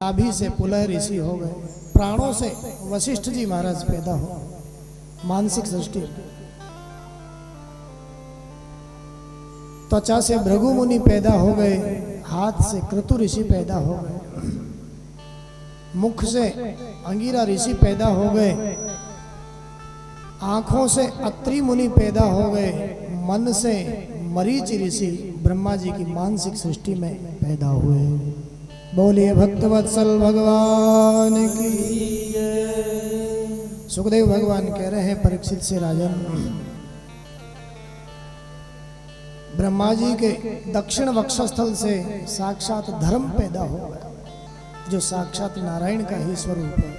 नाभि से पुलह ऋषि हो गए, प्राणों से वशिष्ठ जी महाराज पैदा हो, मानसिक सृष्टि। त्वचा से भृगु मुनि पैदा हो गए, हाथ से क्रतु ऋषि पैदा हो गए, मुख से अंगिरा ऋषि पैदा हो गए, आंखों से अत्रि मुनि पैदा हो गए, मन से मरीचि ऋषि ब्रह्मा जी की मानसिक सृष्टि में पैदा हुए। बोलिए भक्तवत्सल भगवान की। सुखदेव भगवान कह रहे हैं परीक्षित से, राजन ब्रह्मा जी के दक्षिण वक्षस्थल से साक्षात धर्म पैदा हो गया, जो साक्षात नारायण का ही स्वरूप है।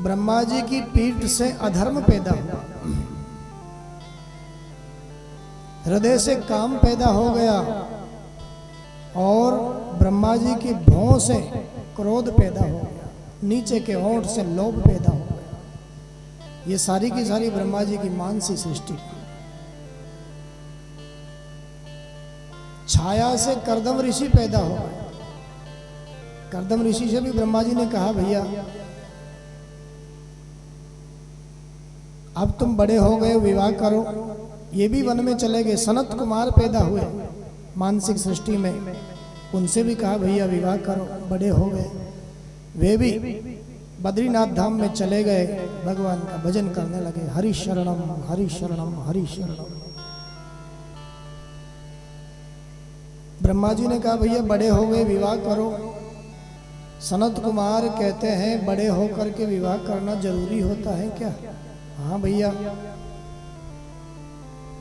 ब्रह्मा जी की पीठ से अधर्म पैदा हुआ, हृदय से काम पैदा हो गया, और ब्रह्मा जी की भौं से क्रोध पैदा हो गया, नीचे के होंठ से लोभ पैदा हो गया। ये सारी की सारी ब्रह्मा जी की मानसिक सृष्टि। छाया से कर्दम ऋषि पैदा हो गए। कर्दम ऋषि से भी ब्रह्मा जी ने कहा, भैया अब तुम बड़े हो गए, विवाह करो। ये भी वन में चले गए। सनत कुमार पैदा हुए मानसिक सृष्टि में, उनसे भी कहा भैया विवाह करो, बड़े हो गए। वे भी बद्रीनाथ धाम में चले गए, भगवान का भजन करने लगे, हरि शरणम हरि शरणम हरि शरणम। ब्रह्मा जी ने कहा भैया बड़े हो गए, विवाह करो। सनत कुमार कहते हैं बड़े होकर के विवाह करना जरूरी होता है क्या? हाँ भैया,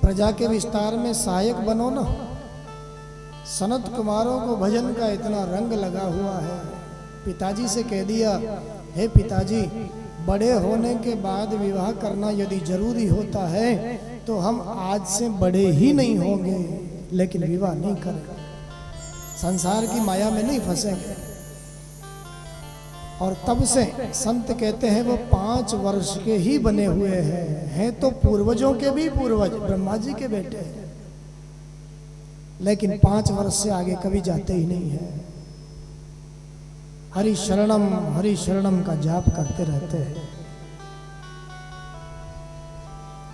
प्रजा के विस्तार में सहायक बनो ना। सनत कुमारों को भजन का इतना रंग लगा हुआ है, पिताजी से कह दिया, हे पिताजी, बड़े होने के बाद विवाह करना यदि जरूरी होता है तो हम आज से बड़े ही नहीं होंगे, लेकिन विवाह नहीं करेंगे, संसार की माया में नहीं फंसेंगे। और तब से संत कहते हैं वो 5 वर्ष के ही बने हुए हैं तो पूर्वजों के भी पूर्वज ब्रह्मा जी के बेटे हैं, लेकिन 5 वर्ष से आगे कभी जाते ही नहीं है। हरि शरणम का जाप करते रहते हैं।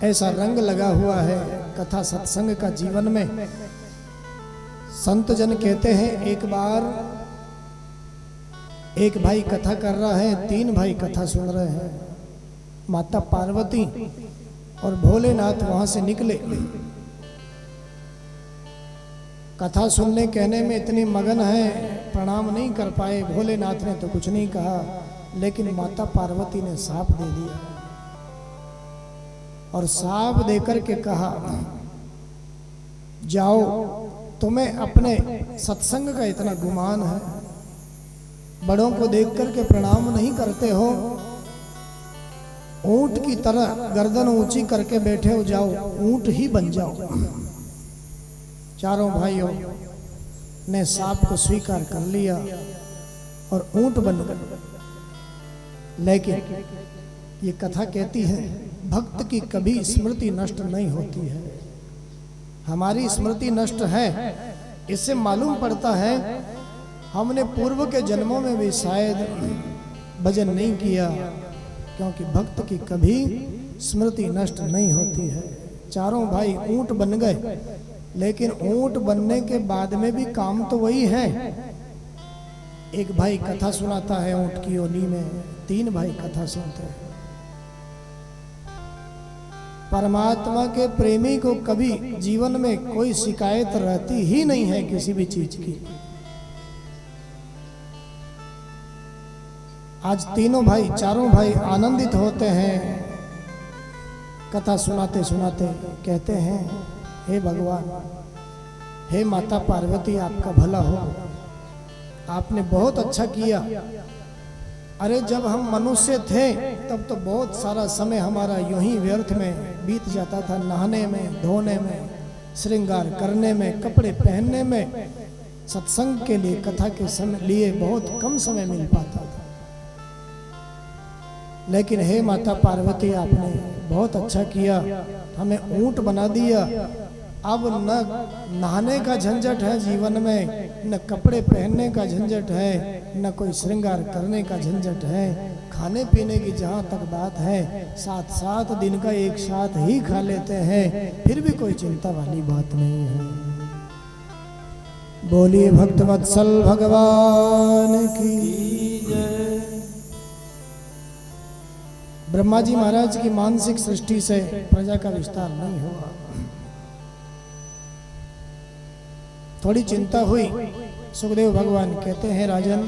ऐसा रंग लगा हुआ है कथा सत्संग का जीवन में। संत जन कहते हैं, एक बार एक भाई कथा कर रहा है, 3 भाई कथा सुन रहे हैं। माता पार्वती और भोलेनाथ वहां से निकले, कथा सुनने कहने में इतनी मगन है, प्रणाम नहीं कर पाए। भोलेनाथ ने तो कुछ नहीं कहा, लेकिन माता पार्वती ने साप दे दिया, और साप देकर के कहा, जाओ, तुम्हें अपने सत्संग का इतना गुमान है, बड़ों को देख करके प्रणाम नहीं करते हो, ऊंट की तरह गर्दन ऊंची करके बैठे हो, जाओ ऊंट ही बन जाओ। चारों भाइयों ने सांप को स्वीकार कर लिया और ऊंट बन गए। लेकिन ये कथा कहती है, भक्त की कभी स्मृति नष्ट नहीं होती है। हमारी स्मृति नष्ट है, इससे मालूम पड़ता है हमने पूर्व के जन्मों में भी शायद भजन नहीं किया, क्योंकि भक्त की कभी स्मृति नष्ट नहीं होती है। चारों भाई ऊंट बन गए, लेकिन ऊंट बनने के बाद में भी काम तो वही है। एक भाई कथा सुनाता है ऊंट की योनि में, 3 भाई कथा सुनते हैं। परमात्मा के प्रेमी को कभी जीवन में कोई शिकायत रहती ही नहीं है किसी भी चीज की। आज चारों भाई आनंदित होते हैं, कथा सुनाते सुनाते कहते हैं, हे भगवान, हे माता पार्वती, आपका भला हो, आपने बहुत अच्छा किया। अरे जब हम मनुष्य थे तब तो बहुत सारा समय हमारा यूं ही व्यर्थ में बीत जाता था, नहाने में, धोने में, श्रृंगार करने में, कपड़े पहनने में। सत्संग के लिए, कथा के समय लिए बहुत कम समय मिल पाता था। लेकिन हे माता पार्वती, आपने बहुत अच्छा किया, हमें ऊंट बना दिया, अब न नहाने का झंझट है जीवन में, न कपड़े पहनने का झंझट है, न कोई श्रृंगार करने का झंझट है। खाने पीने की जहाँ तक बात है, 7-7 दिन का एक साथ ही खा लेते हैं, फिर भी कोई चिंता वाली बात नहीं है। बोलिए भक्तवत्सल भगवान की जय। ब्रह्मा जी महाराज की मानसिक सृष्टि से प्रजा का विस्तार नहीं हुआ। थोड़ी चिंता हुई। सुखदेव भगवान कहते हैं, राजन,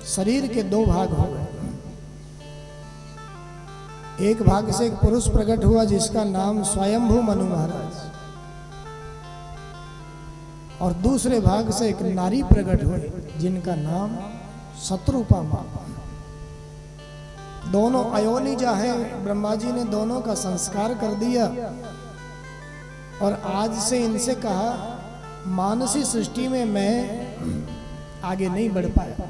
शरीर के 2 भाग हो गए। एक भाग से एक पुरुष प्रकट हुआ जिसका नाम स्वयंभू मनु महाराज, और दूसरे भाग से एक नारी प्रकट हुई जिनका नाम शत्रुपा मां। दोनों अयोनिजा है। ब्रह्मा जी ने दोनों का संस्कार कर दिया और आज से इनसे कहा, मानसी सृष्टि में मैं आगे नहीं बढ़ पाया,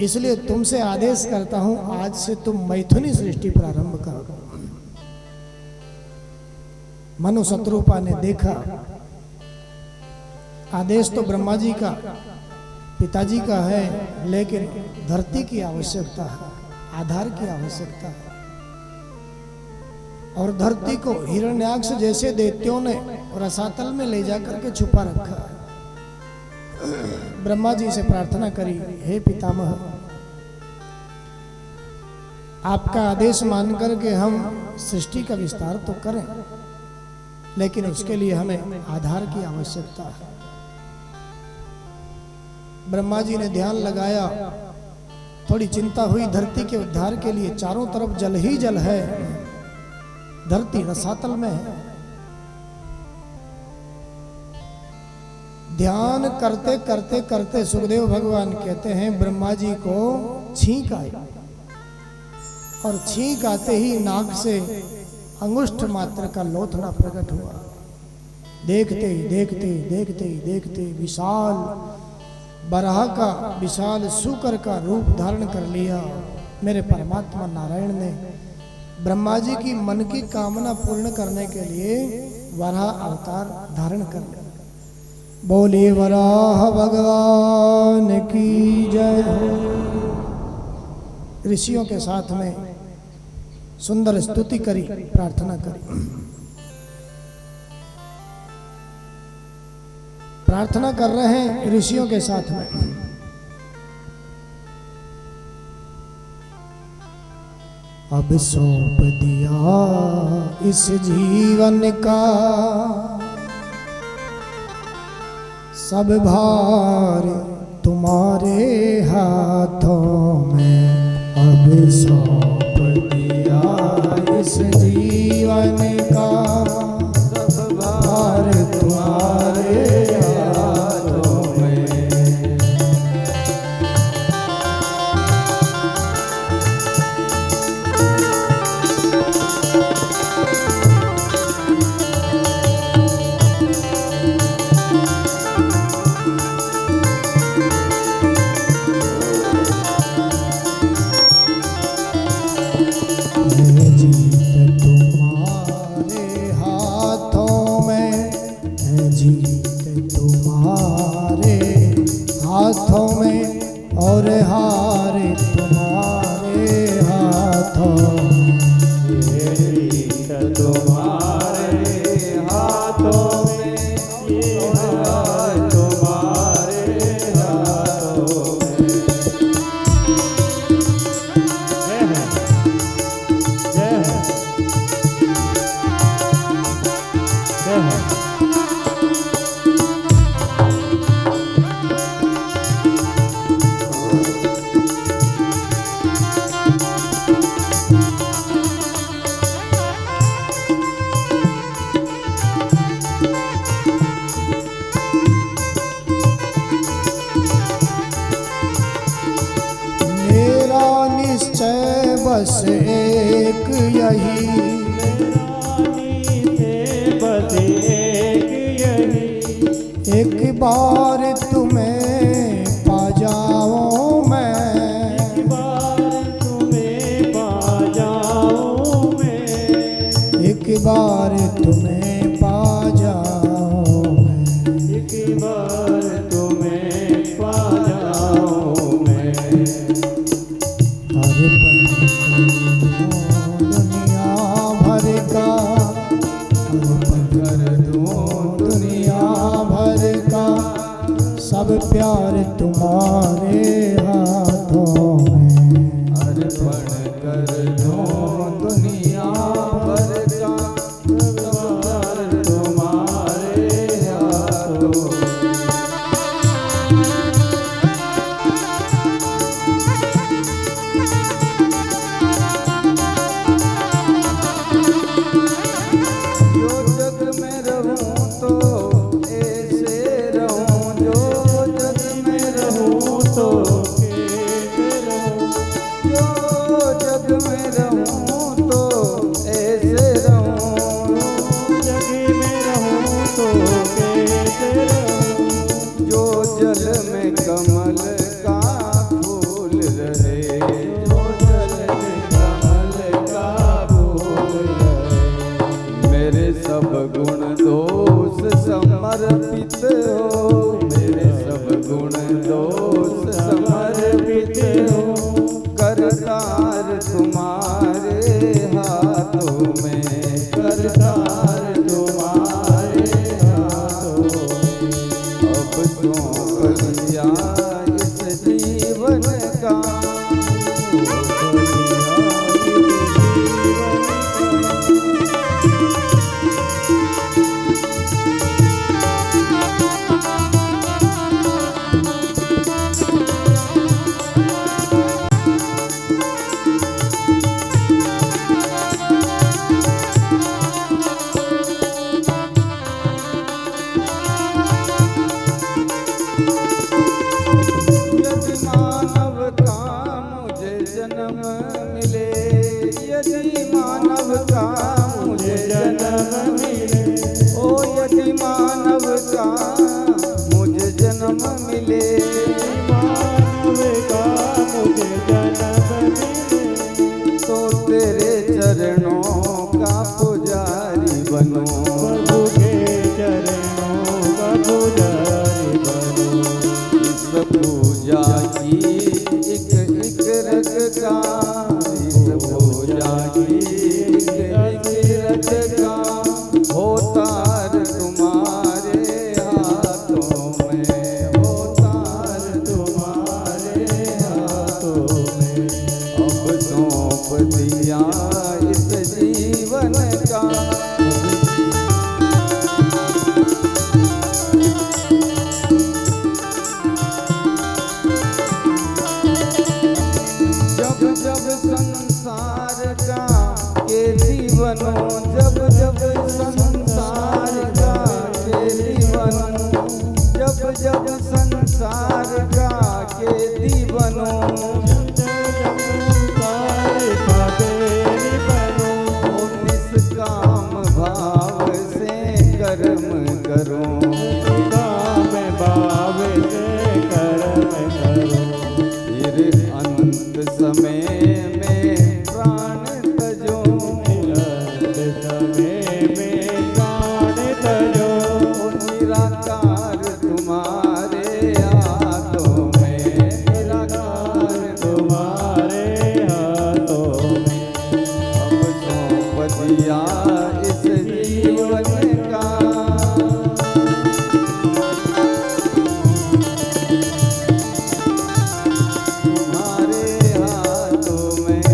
इसलिए तुमसे आदेश करता हूं, आज से तुम मैथुनी सृष्टि प्रारंभ करो। मनु शत्रुपा ने देखा, आदेश तो ब्रह्मा जी का, पिताजी का है, लेकिन धरती की आवश्यकता है, आधार की आवश्यकता है। और धरती को हिरण्याक्ष जैसे दैत्यों ने रसातल में ले जाकर के छुपा रखा। ब्रह्मा जी से प्रार्थना करी, हे पितामह, आपका आदेश मान करके हम सृष्टि का विस्तार तो करें, लेकिन उसके लिए हमें आधार की आवश्यकता है। ब्रह्मा जी ने ध्यान लगाया, थोड़ी चिंता हुई। धरती के उद्धार के लिए चारों तरफ जल ही जल है, धरती रसातल में है। ध्यान करते करते करते सुखदेव भगवान कहते हैं, ब्रह्मा जी को छींक आई, और छींक आते ही नाक से अंगुष्ठ मात्र का लोथड़ा प्रकट हुआ। देखते देखते देखते देखते विशाल बराह का, विशाल शूकर का रूप धारण कर लिया। मेरे परमात्मा नारायण ने ब्रह्मा जी की मन की कामना पूर्ण करने के लिए वराह अवतार धारण कर लिया। बोले वराह भगवान की जय हो। ऋषियों के साथ में सुंदर स्तुति करी, प्रार्थना करी। प्रार्थना कर रहे हैं ऋषियों के साथ में। अब सौंप दिया इस जीवन का सब भार तुम्हारे हाथों में। अब सौंप दिया इस जीवन का सब भार तुम्हारे हाथों में। हाथों में और हार तुम्हारे हाथों में। ये जीत तुम्हारे हाथों में, ये हार तुम्हारे हाथों में। जय है, जय है, जय है। बस एक यही, बस एक यही, एक बार तुम्हें पा जाऊं मैं, एक बार तुम्हें पा जाऊं मैं, एक बार तुम्हें पा जाऊं। तुम्हारे हाथों में अर्पण कर दो दुनिया भर का व्यवहार तुम्हारे हाथों में। जो जग में रहूं तो ऐसे रहूं, जो जग में रहूं तो कैसे रहूं, जो जग में रहूं तो ऐसे रहूं, जग में रहूं तो कैसे रहूं, जो जल में कमल का फूल रहे, जो जल में कमल का फूल रहे। मेरे सब गुण दोष समर्पित हो, मेरे सब गुण दोष समर्पित हो। करतार तुम्हारे हाथों में, करतार तुम्हारे हाथों में। अब सौंप दिया इस जीवन का, सौंप दिया इस जीवन का। यदि मानव का मुझे जन्म मिले, यदि मानव का मुझे जन्म मिले, ओ यदि मानव का मुझे जन्म मिले, मानव का मुझे जन्म मिले, तो तेरे चरणों का पुजारी बनूं, प्रभु के चरणों का पुजारी बनूं। इस पूजा की एक एक रग का, इस पूजा की एक एक रग का होतार तुम्हारे हाथों में, होतार तुम्हारे हाथों में। अब सौंप दिया इस जीवन का, जब जब संसार का केली बनूं, जब जब संसार का केली बनूं, जब जब संसार का केली बनूं, जब संसार का केली बनूं। ओ निष्काम भाव से कर्म करूं, निष्काम भाव से कर्म करूं। फिर अंत समय में प्राण तजो, अंत समय में प्राण तजो। निराकार तुम्हारे हाथों में, निराकार तुम्हारे हाथों में। अब सौंप दिया इस जीवन का, तुम्हारे हाथों में।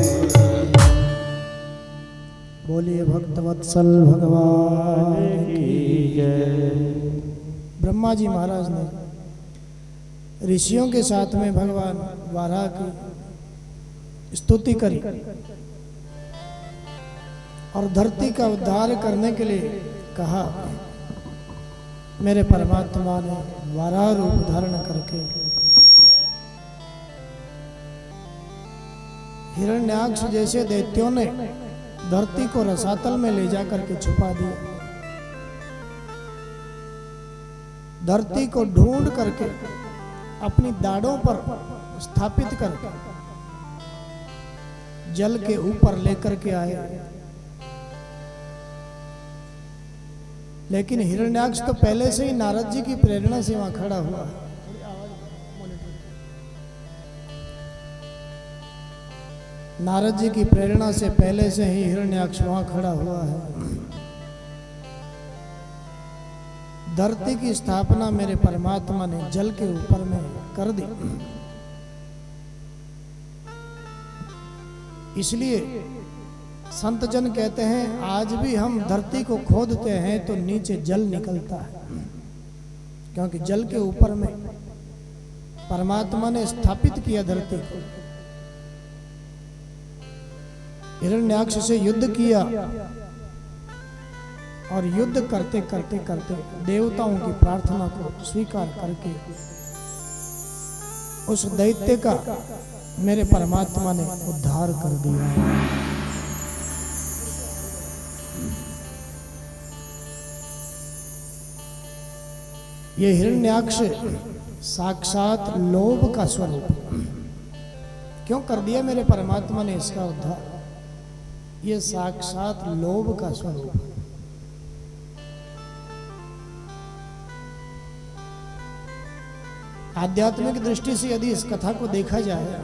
बोलिए भक्तवत्सल भगवान की जय। ब्रह्मा जी महाराज ने ऋषियों के साथ में भगवान वाराह की स्तुति करी और धरती का उद्धार करने के लिए कहा। मेरे परमात्मा ने वाराह रूप धारण करके हिरण्याक्ष जैसे दैत्यों ने धरती को रसातल में ले जाकर के छुपा दिया। धरती को ढूंढ करके अपनी दाढ़ों पर स्थापित करके जल के ऊपर लेकर के आए। लेकिन हिरण्याक्ष तो पहले से ही नारद जी की प्रेरणा से वहां खड़ा हुआ है। नारद जी की प्रेरणा से पहले से ही हिरण्याक्ष वहां खड़ा हुआ है। धरती की स्थापना मेरे परमात्मा ने जल के ऊपर में कर दी। इसलिए संत जन कहते हैं आज भी हम धरती को खोदते हैं तो नीचे जल निकलता है, क्योंकि जल के ऊपर में परमात्मा ने स्थापित किया धरती को। हिरण्याक्ष से युद्ध किया और युद्ध करते करते करते देवताओं की प्रार्थना को स्वीकार करके उस दैत्य का मेरे परमात्मा ने उद्धार कर दिया। ये हिरण्याक्ष साक्षात लोभ का स्वरूप क्यों कर दिया मेरे परमात्मा ने इसका उद्धार? ये साक्षात लोभ का स्वरूप है। आध्यात्मिक दृष्टि से यदि इस कथा को देखा जाए,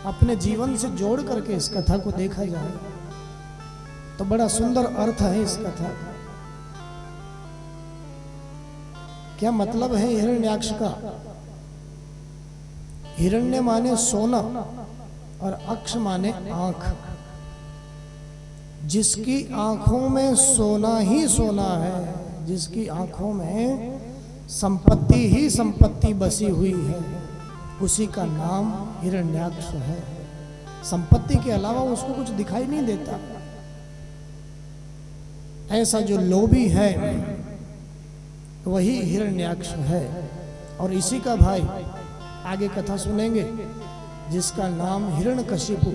अपने जीवन से जोड़ करके इस कथा को देखा जाए, तो बड़ा सुंदर अर्थ है इस कथा का। क्या मतलब है हिरण्याक्ष का? हिरण्य माने सोना और अक्ष माने आंख। जिसकी आंखों में सोना ही सोना है, जिसकी आंखों में संपत्ति ही संपत्ति बसी हुई है, उसी का नाम हिरण्याक्ष है। संपत्ति के अलावा उसको कुछ दिखाई नहीं देता। ऐसा जो लोभी है वही हिरण्याक्ष है। और इसी का भाई आगे कथा सुनेंगे जिसका नाम हिरण्यकशिपु,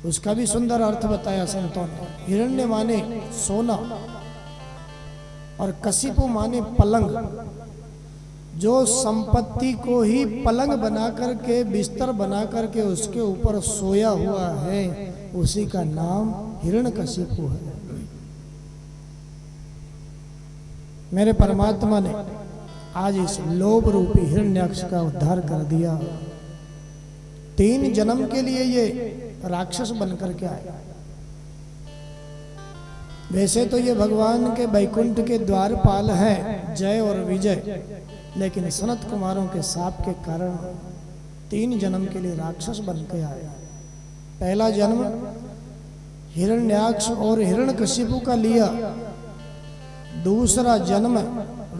उसका भी सुंदर अर्थ बताया संतों ने। हिरण्य माने सोना और कशिपु माने पलंग। जो संपत्ति को ही पलंग बना करके, बिस्तर बना करके उसके ऊपर सोया हुआ है, उसी का नाम हिरण्यकशिपु है। मेरे परमात्मा ने आज इस लोभ रूपी हिरण्याक्ष का उद्धार कर दिया। 3 जन्म के लिए ये राक्षस बनकर के आया। वैसे तो ये भगवान के बैकुंठ के द्वारपाल हैं, जय और विजय, लेकिन सनत कुमारों के शाप के कारण 3 जन्म के लिए राक्षस बन के आया। पहला जन्म हिरण्याक्ष और हिरण्यकशिपु का लिया। दूसरा जन्म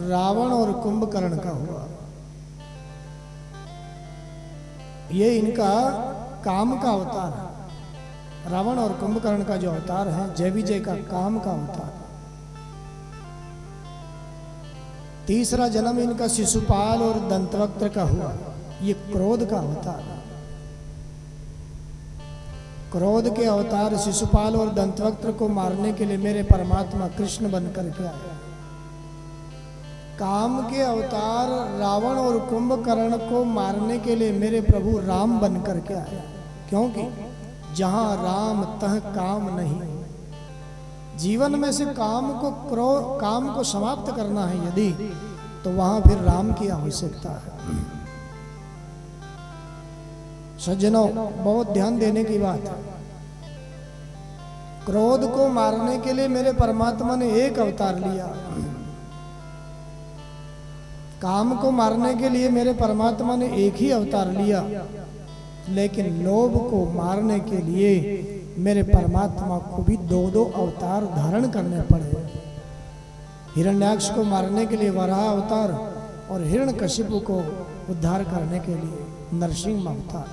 रावण और कुंभकर्ण का हुआ। ये इनका काम का अवतार है। रावण और कुंभकर्ण का जो अवतार है, जय विजय का काम का अवतार। तीसरा जन्म इनका शिशुपाल और दंतवक्त्र का हुआ। ये क्रोध का अवतार। क्रोध के अवतार शिशुपाल और दंतवक्त्र को मारने के लिए मेरे परमात्मा कृष्ण बनकर के आए। काम के अवतार रावण और कुंभकर्ण को मारने के लिए मेरे प्रभु राम बनकर के आए। क्योंकि जहां राम तह काम नहीं। जीवन में से काम को समाप्त करना है यदि, तो वहां फिर राम की आवश्यकता है। सज्जनों, बहुत ध्यान देने की बात है। क्रोध को मारने के लिए मेरे परमात्मा ने एक अवतार लिया। काम को मारने के लिए मेरे परमात्मा ने एक ही अवतार लिया। लेकिन लोभ को मारने के लिए मेरे परमात्मा को भी 2-2 अवतार धारण करने पड़े। हिरण्याक्ष को मारने के लिए वराह अवतार और हिरण्यकशिपु को उद्धार करने के लिए नरसिंह अवतार।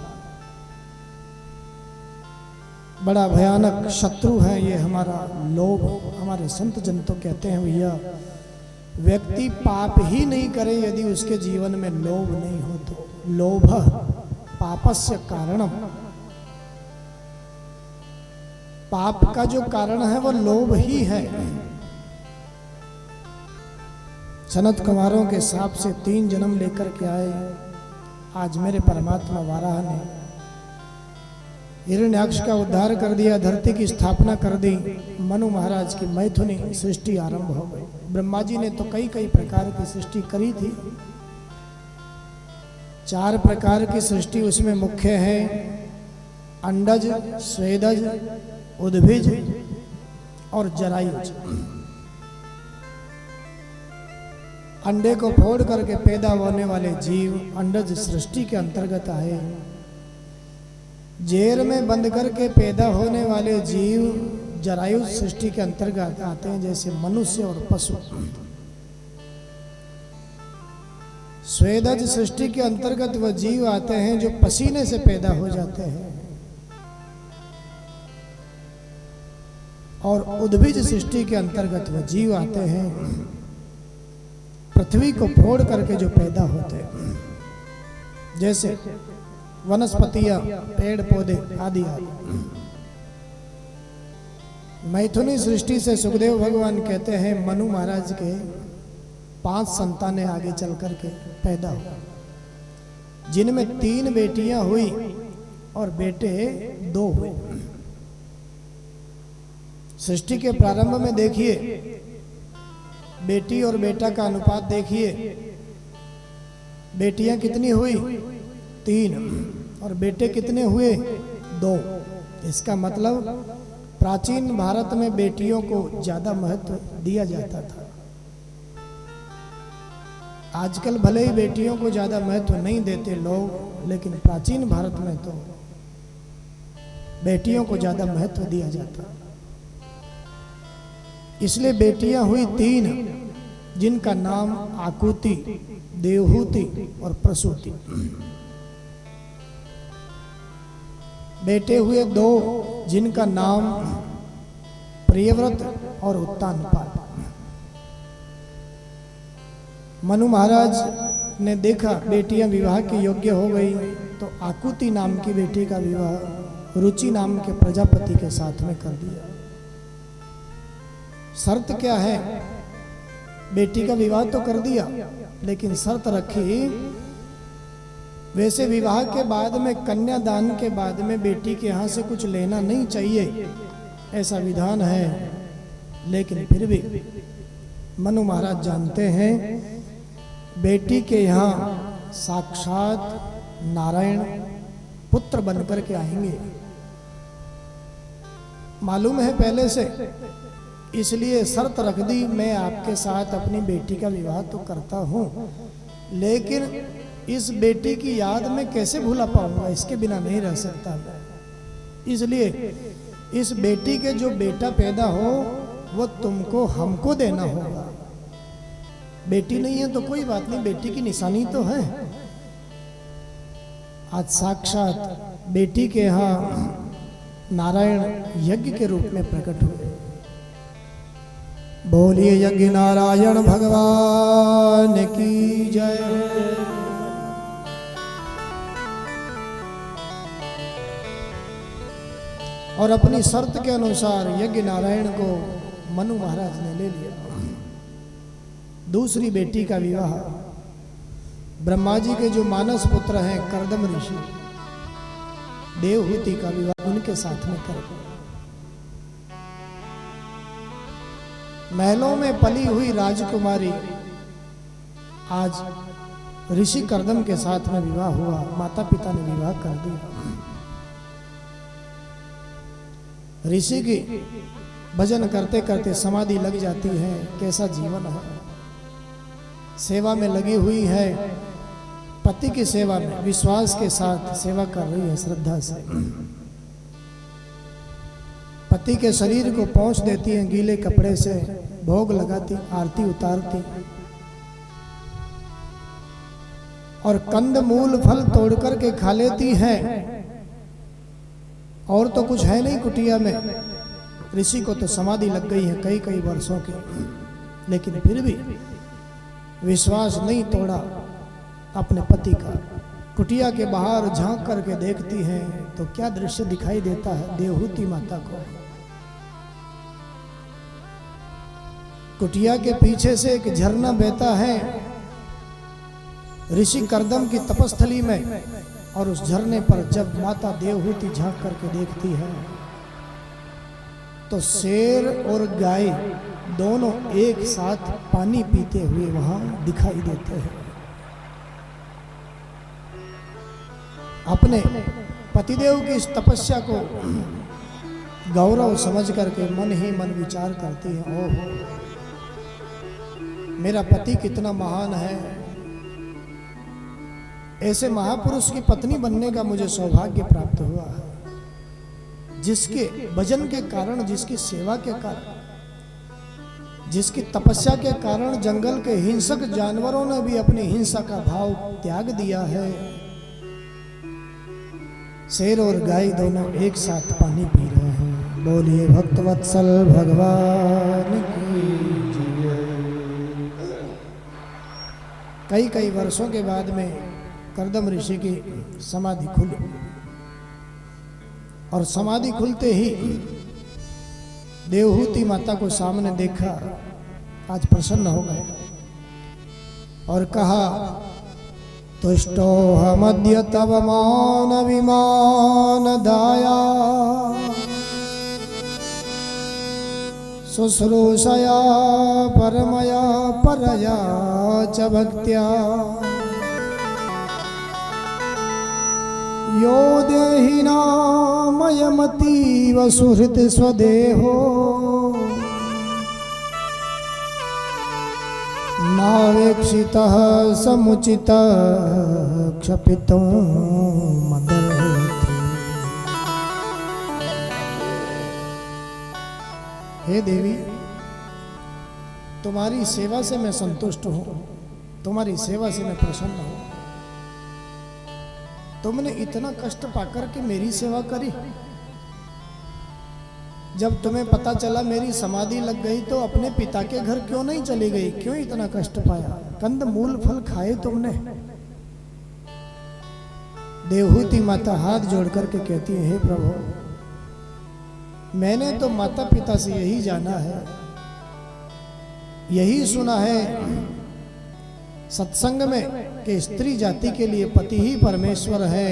बड़ा भयानक शत्रु है ये हमारा लोभ। हमारे संत जन तो कहते हैं भैया, व्यक्ति पाप ही नहीं करे यदि उसके जीवन में लोभ नहीं हो तो। लोभ पापस्य कारणम। पाप का जो कारण है वो लोभ ही है। सनत कुमारों के शाप से 3 जन्म लेकर के आए। आज मेरे परमात्मा वाराह ने हिरण्याक्ष का उद्धार कर दिया, धरती की स्थापना कर दी। मनु महाराज की मैथुनी सृष्टि आरंभ हो गई। ब्रह्मा जी ने तो कई कई प्रकार की सृष्टि करी थी। 4 प्रकार की सृष्टि उसमें मुख्य है। अंडज, स्वेदज, उद्भिज और जरायुज। अंडे को फोड़ करके पैदा होने वाले जीव अंडज सृष्टि के अंतर्गत आए। जेल में बंद करके पैदा होने वाले जीव जरायु सृष्टि के अंतर्गत आते हैं, जैसे मनुष्य और पशु। स्वेदज सृष्टि के अंतर्गत वह जीव आते हैं जो पसीने से पैदा हो जाते हैं, और उद्भिज सृष्टि के अंतर्गत वह जीव आते हैं पृथ्वी को फोड़ करके जो पैदा होते हैं, जैसे वनस्पतियां, पेड़ पौधे आदि आदि। मैथुनी सृष्टि से सुखदेव भगवान कहते हैं मनु महाराज के 5 संतानें आगे चल करके पैदा हुए, जिनमें 3 बेटियां हुई और बेटे 2 हुए। सृष्टि के प्रारंभ में देखिए, बेटी और बेटा का अनुपात देखिए, बेटियां कितनी हुई 3 और बेटे कितने हुए 2। इसका मतलब प्राचीन भारत में बेटियों को ज्यादा महत्व दिया जाता था। आजकल भले ही बेटियों को ज्यादा महत्व नहीं देते लोग, लेकिन प्राचीन भारत में तो बेटियों को ज्यादा महत्व दिया जाता। इसलिए बेटियां हुई 3, जिनका नाम आकुति, देवहूति और प्रसूति। बेटे हुए 2, जिनका नाम प्रियव्रत और उत्तानपाद। मनु महाराज ने देखा बेटियां विवाह के योग्य हो गई, तो आकुति नाम की बेटी का विवाह रुचि नाम के प्रजापति के साथ में कर दिया। शर्त क्या है? बेटी का विवाह तो कर दिया, लेकिन शर्त रखी, वैसे विवाह के बाद में, कन्यादान के बाद में बेटी के यहाँ से कुछ लेना नहीं चाहिए, ऐसा विधान है। लेकिन फिर भी मनु महाराज जानते हैं बेटी के यहाँ साक्षात नारायण पुत्र बनकर के आएंगे, मालूम है पहले से। इसलिए शर्त रख दी, मैं आपके साथ अपनी बेटी का विवाह तो करता हूँ, लेकिन इस बेटी की याद में कैसे भूला पाऊंगा, इसके बिना नहीं रह सकता मैं। इसलिए इस बेटी के जो बेटा पैदा हो वो तुमको हमको देना होगा। बेटी नहीं है तो कोई बात नहीं, बेटी की निशानी तो है। आज साक्षात बेटी के यहाँ नारायण यज्ञ के रूप में प्रकट हुए। बोलिए यज्ञ नारायण भगवान की जय। और अपनी शर्त के अनुसार यज्ञ नारायण को मनु महाराज ने ले लिया। दूसरी बेटी का विवाह ब्रह्मा जी के जो मानस पुत्र हैं कर्दम ऋषि, देवहूति का विवाह उनके साथ में कर दिया। महलों में पली हुई राजकुमारी आज ऋषि कर्दम के साथ में विवाह हुआ, माता पिता ने विवाह कर दिया। ऋषि की भजन करते करते समाधि लग जाती है। कैसा जीवन है, सेवा में लगी हुई है, पति की सेवा में विश्वास के साथ सेवा कर रही है, श्रद्धा से। पति के शरीर को पोंछ देती है गीले कपड़े से, भोग लगाती, आरती उतारती, और कंद मूल फल तोड़ करके खा लेती है। और तो कुछ है नहीं कुटिया में। ऋषि को तो समाधि लग गई है कई कई वर्षों की, लेकिन फिर भी विश्वास नहीं तोड़ा अपने पति का। कुटिया के बाहर झांक करके देखती है तो क्या दृश्य दिखाई देता है देवहूति माता को। कुटिया के पीछे से एक झरना बहता है ऋषि कर्दम की तपस्थली में, और उस झरने पर जब माता देवहूति झांक करके देखती है तो शेर और गाय दोनों एक साथ पानी पीते हुए वहां दिखाई देते हैं। अपने पतिदेव की इस तपस्या को गौरव समझ करके मन ही मन विचार करती है, ओह मेरा पति कितना महान है, ऐसे महापुरुष की पत्नी बनने का मुझे सौभाग्य प्राप्त हुआ है, जिसके भजन के कारण, जिसकी सेवा के कारण, जिसकी तपस्या के कारण जंगल के हिंसक जानवरों ने भी अपनी हिंसा का भाव त्याग दिया है। शेर और गाय दोनों एक साथ पानी पी रहे हैं। बोलिए भक्तवत्सल भगवान की जय। कई वर्षों के बाद में कर्दम ऋषि की समाधि खुली और समाधि खुलते ही देवहूति माता को सामने देखा, आज प्रसन्न हो गए और कहा, तुष्टोऽहमद्य तव मान विमान दाया शुश्रूषया परमया परया च भक्त्या यो देहिनामयमतीव सुहृत् स्वदेहो नावेक्षितः समुचितः क्षपितुं मदर्थी। हे देवी, तुम्हारी सेवा से मैं संतुष्ट हूँ, तुम्हारी सेवा से मैं प्रसन्न हूँ। तुमने इतना कष्ट पाकर के मेरी सेवा करी, जब तुम्हें पता चला मेरी समाधि लग गई तो अपने पिता के घर क्यों नहीं चली गई, क्यों इतना कष्ट पाया, कंद मूल फल खाए तुमने। देवहूति माता हाथ जोड़ करके कहती है, हे प्रभु, मैंने तो माता पिता से यही जाना है, यही सुना है सत्संग में कि स्त्री जाति के लिए पति ही परमेश्वर है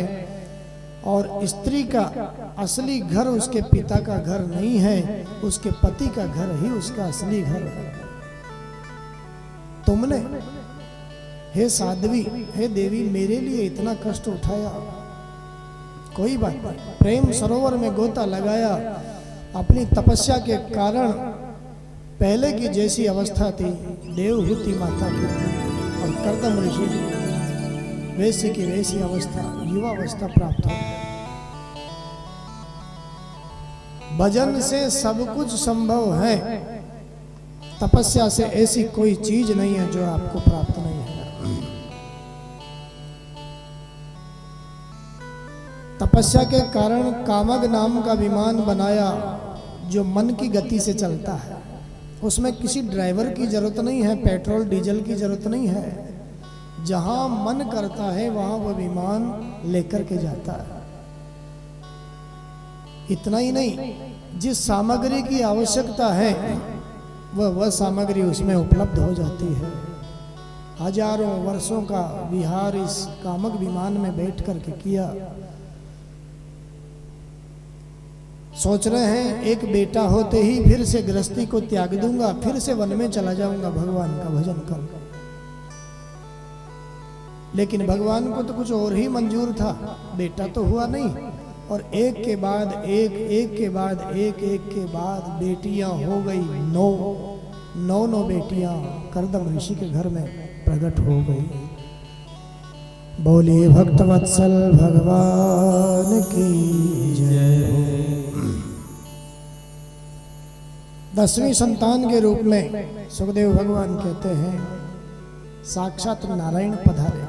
और स्त्री का असली घर उसके पिता का घर नहीं है, उसके पति का घर ही उसका असली घर है। तुमने हे साध्वी, हे देवी, मेरे लिए इतना कष्ट उठाया, कोई बात नहीं, प्रेम सरोवर में गोता लगाया, अपनी तपस्या के कारण पहले की जैसी अवस्था थी देवहूति माता की और कर्दम ऋषि की, वैसी की वैसी अवस्था, युवा अवस्था प्राप्त हो। भजन से सब कुछ संभव है, तपस्या से ऐसी कोई चीज नहीं है जो आपको प्राप्त नहीं है। तपस्या के कारण कामग नाम का विमान बनाया जो मन की गति से चलता है, उसमें किसी ड्राइवर की जरूरत नहीं है, पेट्रोल डीजल की जरूरत नहीं है, जहां मन करता है वहां वह विमान लेकर के जाता है। इतना ही नहीं, जिस सामग्री की आवश्यकता है वह सामग्री उसमें उपलब्ध हो जाती है। हजारों वर्षों का विहार इस कामक विमान में बैठ करके किया। सोच रहे हैं एक बेटा होते ही फिर से गृहस्थी को त्याग दूंगा, फिर से वन में चला जाऊंगा भगवान का भजन कर। लेकिन भगवान को तो कुछ और ही मंजूर था, बेटा तो हुआ नहीं, और एक के बाद एक, एक के बाद एक, एक के बाद बेटियां हो गई, नौ बेटियां कर्दम ऋषि के घर में प्रकट हो गई। बोलिए भक्तवत्सल भगवान की जय हो। 10वीं संतान के रूप में सुखदेव भगवान कहते हैं, साक्षात नारायण पधारे।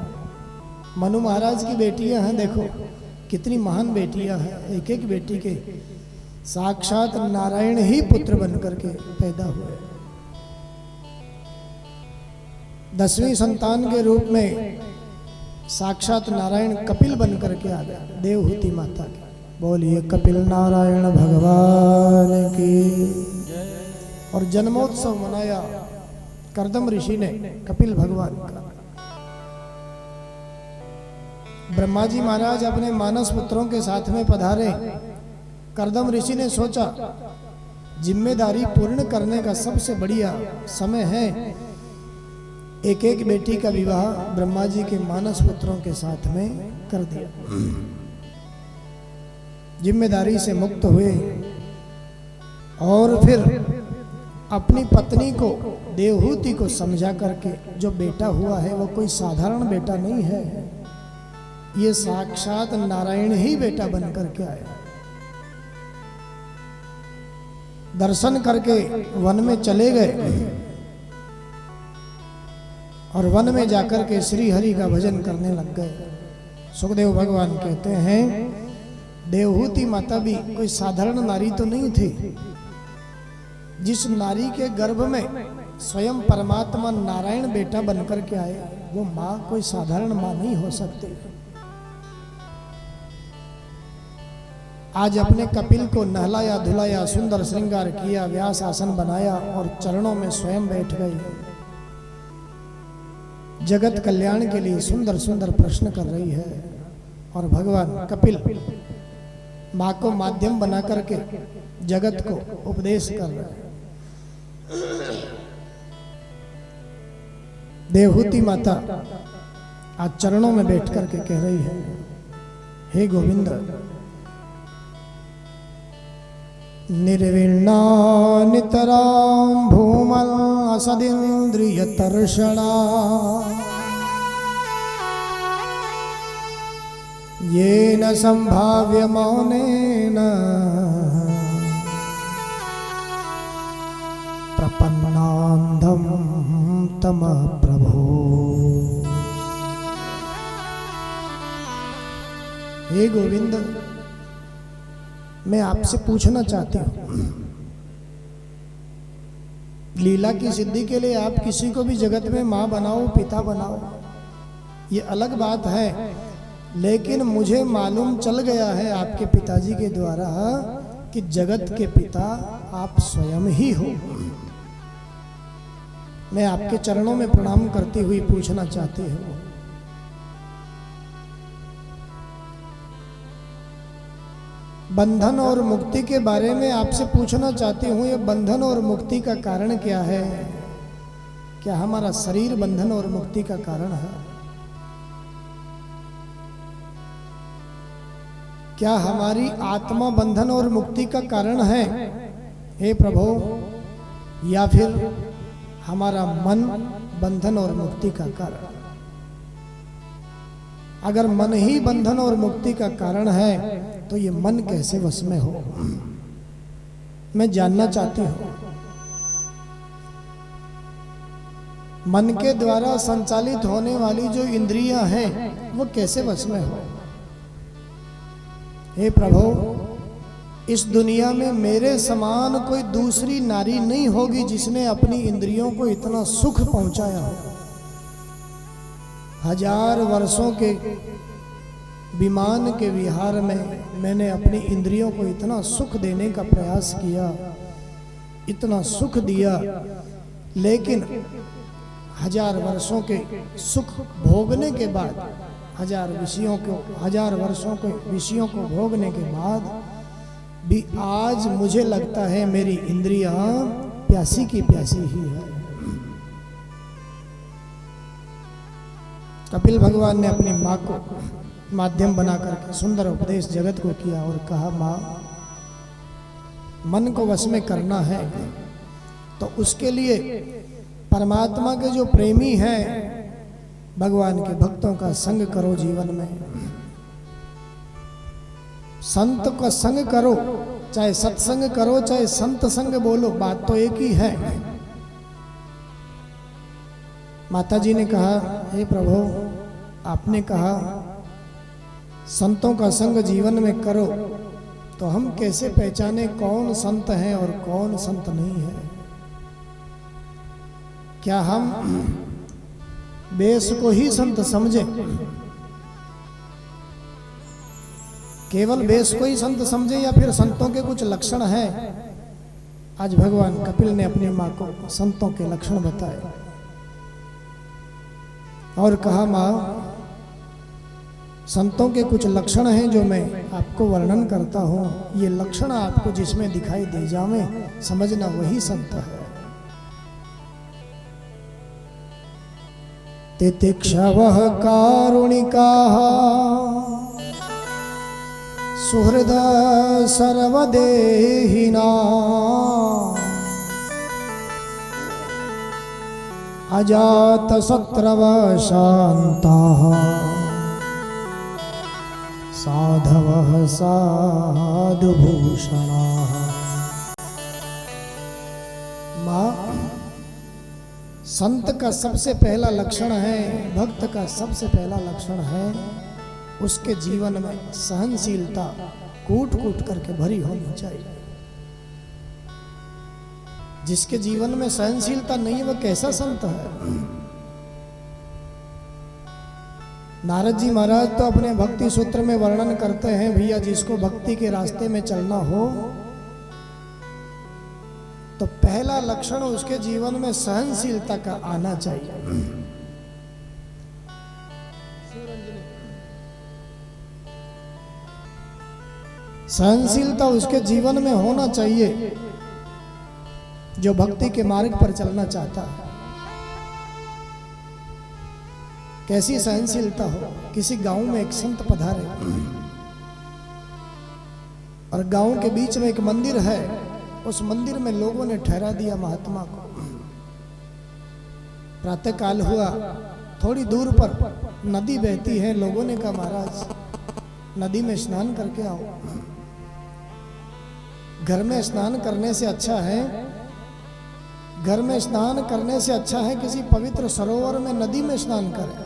मनु महाराज की बेटियां हैं, देखो कितनी महान बेटियां हैं, एक एक बेटी के साक्षात नारायण ही पुत्र बनकर के पैदा हुए। 10वीं संतान के रूप में साक्षात नारायण कपिल बनकर के आ गया देवहूति माता के। बोलिए कपिल नारायण भगवान की। और जन्मोत्सव मनाया कर्दम ऋषि ने कपिल भगवान का। ब्रह्मा जी महाराज अपने मानस पुत्रों के साथ में पधारे। कर्दम ऋषि ने सोचा जिम्मेदारी पूर्ण करने का सबसे बढ़िया समय है, एक एक बेटी का विवाह ब्रह्मा जी के मानस पुत्रों के साथ में कर दिया। जिम्मेदारी से मुक्त हुए और फिर अपनी पत्नी को देवहूति को समझा करके जो बेटा हुआ है वो कोई साधारण बेटा नहीं है, ये साक्षात नारायण ही बेटा बन करके आया। दर्शन करके वन में चले गए और वन में जाकर के श्री हरि का भजन करने लग गए। सुखदेव भगवान कहते हैं देवहूति माता भी कोई साधारण नारी तो नहीं थी। जिस नारी के गर्भ में स्वयं परमात्मा नारायण बेटा बनकर के आए, वो माँ कोई साधारण माँ नहीं हो सकती। आज अपने कपिल को नहलाया धुलाया, सुंदर श्रृंगार किया, व्यास आसन बनाया और चरणों में स्वयं बैठ गई। जगत कल्याण के लिए सुंदर सुंदर प्रश्न कर रही है और भगवान कपिल माँ को माध्यम बना करके जगत को उपदेश कर रहे हैं। देवहूति माता आज चरणों में बैठ करके कह रही है, हे गोविंद, निर्विण्णा नितरां भूमल असदिन्द्रिय तर्षणा, येन संभाव्यमानेन प्रपन्नान्धं तमः प्रभो। हे गोविंद, मैं आपसे पूछना चाहती हूँ, लीला की सिद्धि के लिए आप किसी को भी जगत में माँ बनाओ, पिता बनाओ, ये अलग बात है, लेकिन मुझे मालूम चल गया है आपके पिताजी के द्वारा कि जगत के पिता आप स्वयं ही हो। मैं आपके चरणों में प्रणाम करती हुई पूछना चाहती हूँ, बंधन और मुक्ति के बारे में आपसे पूछना चाहती हूँ, ये बंधन और मुक्ति का कारण क्या है? क्या हमारा शरीर बंधन और मुक्ति का कारण है? क्या हमारी आत्मा बंधन और मुक्ति का कारण है, हे प्रभु, या फिर हमारा मन बंधन और मुक्ति का कारण? अगर मन ही बंधन और मुक्ति का कारण है तो ये मन कैसे वश में हो? मैं जानना चाहती हूँ, मन के द्वारा संचालित होने वाली जो इंद्रियां हैं वो कैसे वश में हो? हे प्रभु, इस दुनिया में मेरे समान कोई दूसरी नारी नहीं होगी जिसने अपनी इंद्रियों को इतना सुख पहुंचाया हो। 1000 वर्षों के विमान के विहार में मैंने अपनी इंद्रियों को इतना सुख देने का प्रयास किया, इतना सुख दिया, लेकिन 1000 वर्षों के सुख भोगने के बाद, 1000 वर्षों के विषयों को भोगने के बाद भी आज मुझे लगता है मेरी इंद्रियां प्यासी की प्यासी ही है। कपिल भगवान ने अपनी माँ को माध्यम बनाकर सुंदर उपदेश जगत को किया और कहा, माँ, मन को वश में करना है तो उसके लिए परमात्मा के जो प्रेमी हैं, भगवान के भक्तों का संग करो। जीवन में संत का संग करो, चाहे सत्संग करो चाहे संत संग बोलो, बात तो एक ही है। माता जी ने कहा, हे प्रभु, आपने कहा संतों का संग जीवन में करो, तो हम कैसे पहचाने कौन संत है और कौन संत नहीं है? क्या हम वेश को ही संत समझे? केवल वेश को ही संत समझे या फिर संतों के कुछ लक्षण हैं? आज भगवान कपिल ने अपनी माँ को संतों के लक्षण बताए और कहा, माँ, संतों के कुछ लक्षण हैं जो मैं आपको वर्णन करता हूँ। ये लक्षण आपको जिसमें दिखाई दे जावे, समझना वही संत है। तितिक्षवः कारुणिकाः सुहृद सर्वदेहिना अजात शत्रव शान्ताः साधवः साधुभूषणाः। माँ, संत का सबसे पहला लक्षण है, भक्त का सबसे पहला लक्षण है, उसके जीवन में सहनशीलता कूट कूट करके भरी होनी चाहिए। जिसके जीवन में सहनशीलता नहीं है वह कैसा संत है? नारद जी महाराज तो अपने भक्ति सूत्र में वर्णन करते हैं, भैया जिसको भक्ति के रास्ते में चलना हो तो पहला लक्षण उसके जीवन में सहनशीलता का आना चाहिए। सहनशीलता उसके जीवन में होना चाहिए जो भक्ति के मार्ग पर चलना चाहता है। कैसी सहनशीलता हो? किसी गांव में एक संत पधारे और गांव के बीच में एक मंदिर है, उस मंदिर में लोगों ने ठहरा दिया महात्मा को। प्रातः काल हुआ, थोड़ी दूर पर नदी बहती है, लोगों ने कहा महाराज नदी में स्नान करके आओ। घर में स्नान करने से अच्छा है, घर में स्नान करने से अच्छा है किसी पवित्र सरोवर में नदी में स्नान करें।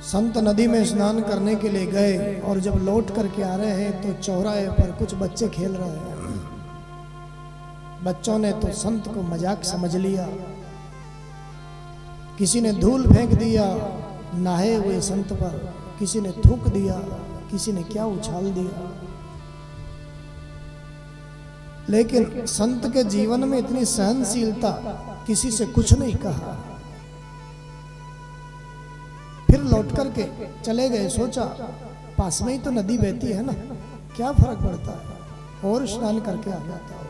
संत नदी में स्नान करने के लिए गए और जब लौट करके आ रहे हैं तो चौराहे पर कुछ बच्चे खेल रहे हैं। बच्चों ने तो संत को मजाक समझ लिया, किसी ने धूल फेंक दिया नहाए हुए संत पर, किसी ने थूक दिया, किसी ने क्या उछाल दिया। लेकिन संत के जीवन में इतनी सहनशीलता, किसी से कुछ नहीं कहा, फिर लौट करके चले गए। सोचा पास में ही तो नदी बहती है ना, क्या फर्क पड़ता है, और स्नान करके आ जाता हूं।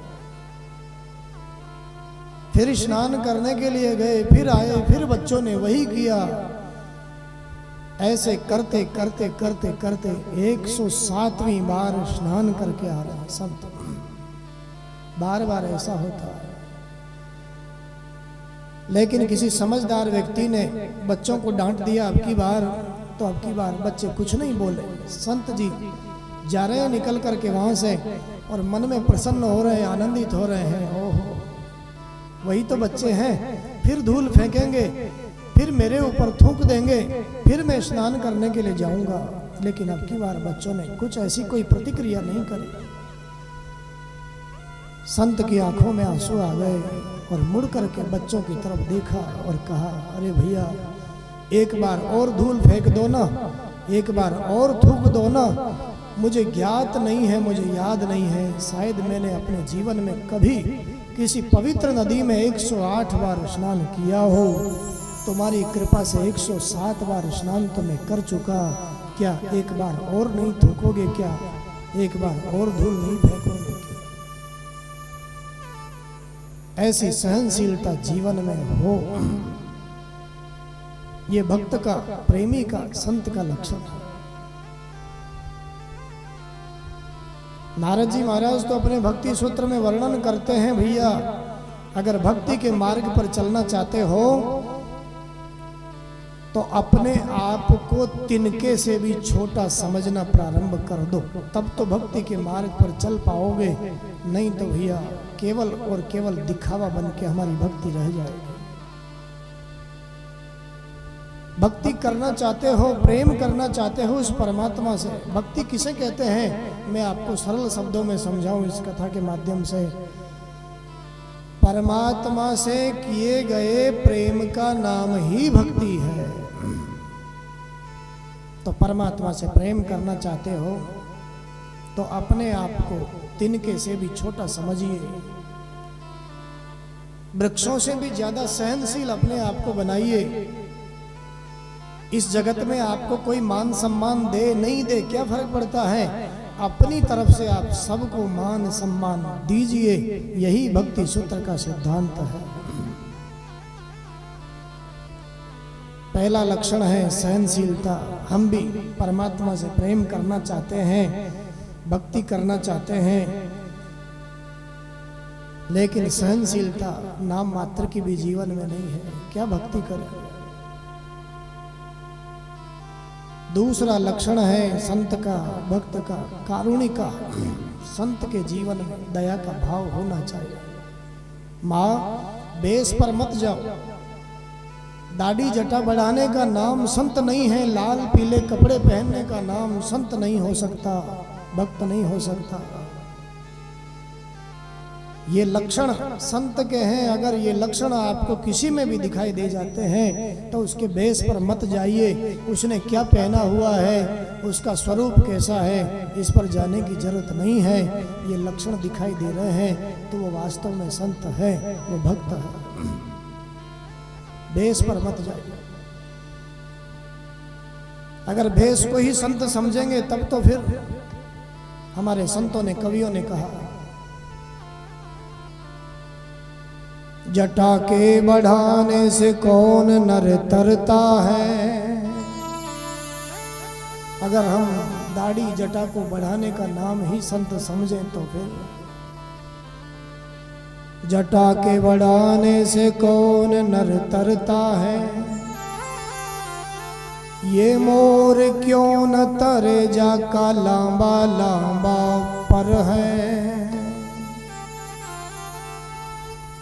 फिर स्नान करने के लिए गए, फिर आए, फिर बच्चों ने वही किया। ऐसे करते करते करते करते 107वीं बार स्नान करके आ रहे हैं संत। बार बार ऐसा होता है। लेकिन किसी समझदार व्यक्ति ने बच्चों को डांट दिया अब की बार, तो अब की बार बच्चे कुछ नहीं बोले। संत जी जा रहे हैं निकल करके वहां से और मन में प्रसन्न हो रहे हैं, आनंदित हो रहे हैं। ओहो वही तो बच्चे हैं, फिर धूल फेंकेंगे, फिर मेरे ऊपर थूक देंगे, फिर मैं स्नान करने के लिए जाऊंगा। लेकिन अब की बार बच्चों ने कुछ ऐसी कोई प्रतिक्रिया नहीं करी। संत की आंखों में आंसू आ गए और मुड़ करके बच्चों की तरफ देखा और कहा, अरे भैया एक बार और धूल फेंक दो ना, एक बार और थूक दो ना। मुझे ज्ञात नहीं है, मुझे याद नहीं है, शायद मैंने अपने जीवन में कभी किसी पवित्र नदी में 108 बार स्नान किया हो। तुम्हारी कृपा से 107 बार स्नान तो मैं कर चुका, क्या एक बार और नहीं थूकोगे? क्या एक बार और धूल नहीं फेंकोगे? ऐसी सहनशीलता जीवन में हो, ये भक्त का, प्रेमी का, संत का लक्षण है। नारद जी महाराज तो अपने भक्ति सूत्र में वर्णन करते हैं, भैया अगर भक्ति के मार्ग पर चलना चाहते हो तो अपने आप को तिनके से भी छोटा समझना प्रारंभ कर दो, तब तो भक्ति के मार्ग पर चल पाओगे। नहीं तो भैया केवल और केवल दिखावा बन के हमारी भक्ति रह जाएगी। भक्ति करना चाहते हो, प्रेम करना चाहते हो उस परमात्मा से। भक्ति किसे कहते हैं मैं आपको सरल शब्दों में समझाऊं इस कथा के माध्यम से। परमात्मा से किए गए प्रेम का नाम ही भक्ति है। तो परमात्मा से प्रेम करना चाहते हो तो अपने आप को तिनके से भी छोटा समझिए, वृक्षों से भी ज्यादा सहनशील अपने आप को बनाइए। इस जगत में आपको कोई मान सम्मान दे नहीं दे, क्या फर्क पड़ता है, अपनी तरफ से आप सबको मान सम्मान दीजिए। यही भक्ति सूत्र का सिद्धांत है। पहला लक्षण है सहनशीलता। हम भी परमात्मा से प्रेम करना चाहते हैं, भक्ति करना चाहते हैं, लेकिन सहनशीलता नाम मात्र की भी जीवन में नहीं है। क्या भक्ति करें। दूसरा लक्षण है संत का, भक्त का, कारुणिक का। संत के जीवन में दया का भाव होना चाहिए। माँ, बेस पर मत जाओ। दाढ़ी जटा बढ़ाने का नाम संत नहीं है। लाल पीले कपड़े पहनने का नाम संत नहीं हो सकता, भक्त नहीं हो सकता। ये लक्षण संत के हैं। अगर ये लक्षण आपको किसी में भी दिखाई दे जाते हैं तो उसके बेस पर मत जाइए। उसने क्या पहना हुआ है, उसका स्वरूप कैसा है, इस पर जाने की जरूरत नहीं है। ये लक्षण दिखाई दे रहे हैं तो वो वास्तव में संत है, वो भक्त है। बेस पर मत जाइए। अगर भेष को ही संत समझेंगे तब तो फिर हमारे संतों ने, कवियों ने कहा, जटा के बढ़ाने से कौन नर तरता है। अगर हम दाढ़ी जटा को बढ़ाने का नाम ही संत समझें तो फिर जटा के बढ़ाने से कौन नर तरता है। ये मोर क्यों न तरे जाका लांबा लांबा पर है।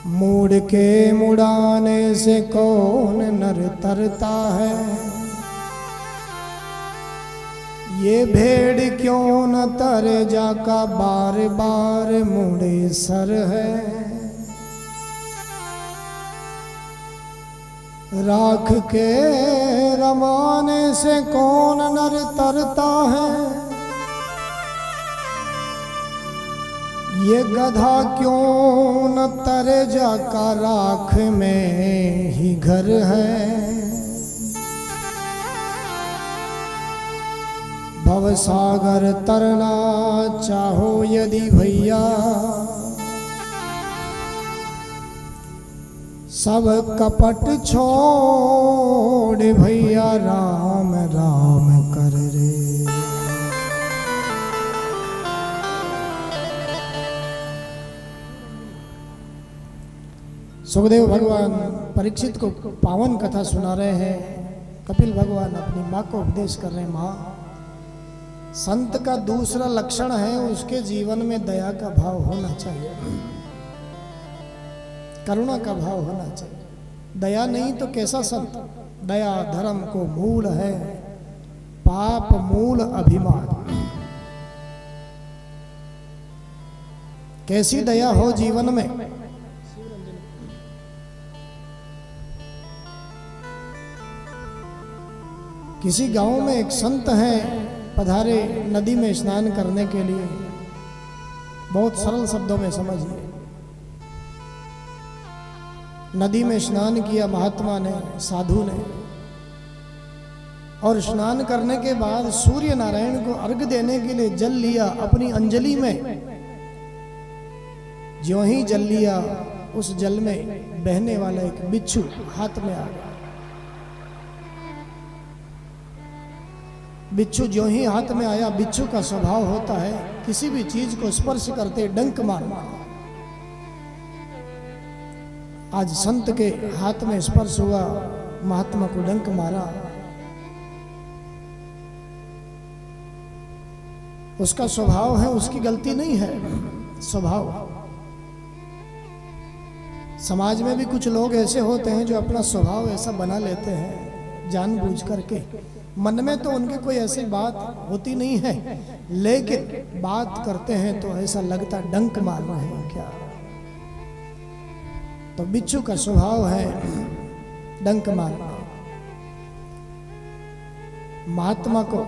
मूड़ के मुड़ाने से कौन नर तरता है। ये भेड़ क्यों न तरे जाका बार बार मुड़े सर है। राख के रमाने से कौन नर तरता है। ये गधा क्यों न तरे जाका राख में ही घर है। भवसागर तरना चाहो यदि भैया, सब कपट छोड़ भैया राम राम कर रे। सुखदेव भगवान परीक्षित को पावन कथा सुना रहे हैं। कपिल भगवान अपनी माँ को उपदेश कर रहे हैं, माँ, संत का दूसरा लक्षण है उसके जीवन में दया का भाव होना चाहिए, करुणा का भाव होना चाहिए। दया नहीं तो कैसा संत। दया धर्म को मूल है, पाप मूल अभिमान। कैसी दया हो जीवन में। किसी गांव में एक संत हैं, पधारे नदी में स्नान करने के लिए। बहुत सरल शब्दों में समझिए। नदी में स्नान किया महात्मा ने, साधु ने, और स्नान करने के बाद सूर्य नारायण को अर्घ देने के लिए जल लिया अपनी अंजलि में। ज्यों ही जल लिया, उस जल में बहने वाला एक बिच्छू हाथ में आ गया। बिच्छू ज्यों ही हाथ में आया, बिच्छू का स्वभाव होता है किसी भी चीज को स्पर्श करते डंक मारना। आज संत के हाथ में स्पर्श हुआ, महात्मा को डंक मारा। उसका स्वभाव है, उसकी गलती नहीं है, स्वभाव। समाज में भी कुछ लोग ऐसे होते हैं जो अपना स्वभाव ऐसा बना लेते हैं जानबूझ करके। मन में तो उनकी कोई ऐसी बात होती नहीं है, लेकिन बात करते हैं तो ऐसा लगता डंक मार रहे हैं क्या। तो बिच्छू का स्वभाव है डंक मारना। महात्मा को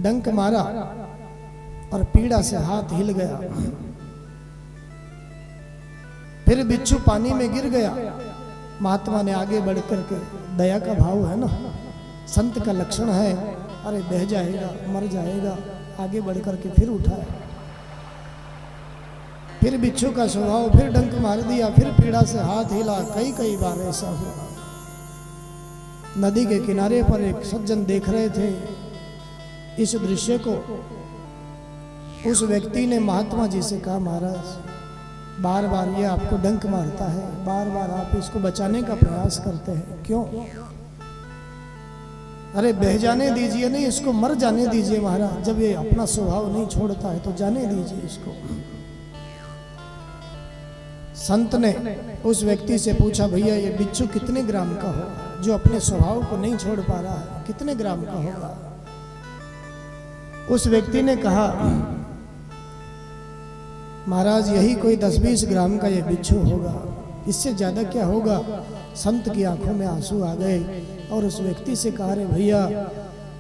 डंक मारा और पीड़ा से हाथ हिल गया। फिर बिच्छू पानी में गिर गया। महात्मा ने आगे बढ़ करके, दया का भाव है ना, संत का लक्षण है, अरे बह जाएगा, मर जाएगा, आगे बढ़ करके फिर उठाया। फिर बिच्छू का स्वभाव, फिर डंक मार दिया, फिर पीड़ा से हाथ हिला। कई बार ऐसा हुआ। नदी के किनारे पर एक सज्जन देख रहे थे इस दृश्य को। उस व्यक्ति ने महात्मा जी से कहा, महाराज बार बार ये आपको डंक मारता है, बार बार आप इसको बचाने का प्रयास करते हैं, क्यों? अरे बह जाने दीजिए, नहीं इसको मर जाने दीजिए महाराज। जब ये अपना स्वभाव नहीं छोड़ता है तो जाने दीजिए इसको। संत ने उस व्यक्ति से पूछा, भैया ये बिच्छू कितने ग्राम का होगा जो अपने स्वभाव को नहीं छोड़ पा रहा है, कितने ग्राम का होगा? उस व्यक्ति ने कहा, महाराज यही कोई 10-20 ग्राम का ये बिच्छू होगा, इससे ज्यादा क्या होगा? संत की आंखों में आंसू आ गए और उस व्यक्ति से कहा, रे भैया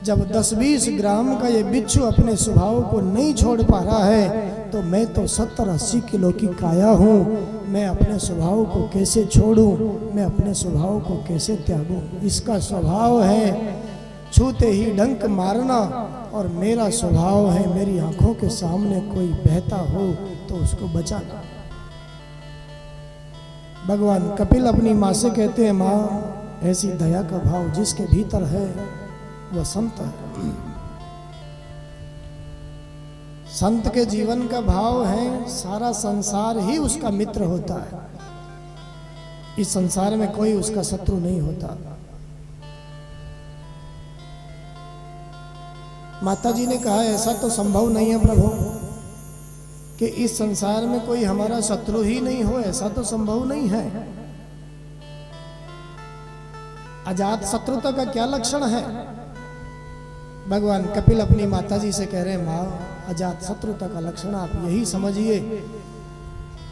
जब 10-20 ग्राम का ये बिच्छू अपने स्वभाव को नहीं छोड़ पा रहा है तो मैं तो 70-80 किलो की काया हूँ, मैं अपने स्वभाव को कैसे छोड़ूं, मैं अपने स्वभाव को कैसे त्यागूं? इसका स्वभाव है छूते ही डंक मारना और मेरा स्वभाव है मेरी आंखों के सामने कोई बहता हो तो उसको बचाना। भगवान कपिल अपनी माँ से कहते हैं, माँ ऐसी दया का भाव जिसके भीतर है वह संत है। संत के जीवन का भाव है सारा संसार ही उसका मित्र होता है, इस संसार में कोई उसका शत्रु नहीं होता। माता जी ने कहा, ऐसा तो संभव नहीं है प्रभु कि इस संसार में कोई हमारा शत्रु ही नहीं हो, ऐसा तो संभव नहीं है। अजात शत्रुता का क्या लक्षण है? भगवान कपिल अपनी माता जी से कह रहे हैं, माँ अजात शत्रुता का लक्षण आप यही समझिए,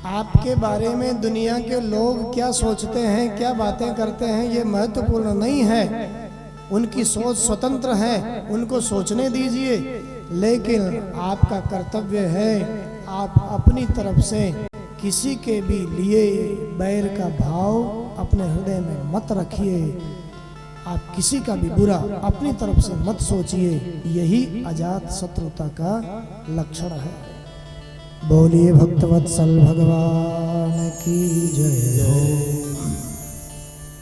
आपके बारे में दुनिया के लोग क्या सोचते हैं, क्या बातें करते हैं, ये महत्वपूर्ण नहीं है। उनकी सोच स्वतंत्र है, उनको सोचने दीजिए, लेकिन आपका कर्तव्य है आप अपनी तरफ से किसी के भी लिए बैर का भाव अपने हृदय में मत रखिए, आप किसी का भी बुरा अपनी तरफ से मत सोचिए, यही अजात शत्रुता का लक्षण है। बोलिए भक्तवत्सल भगवान की जय हो।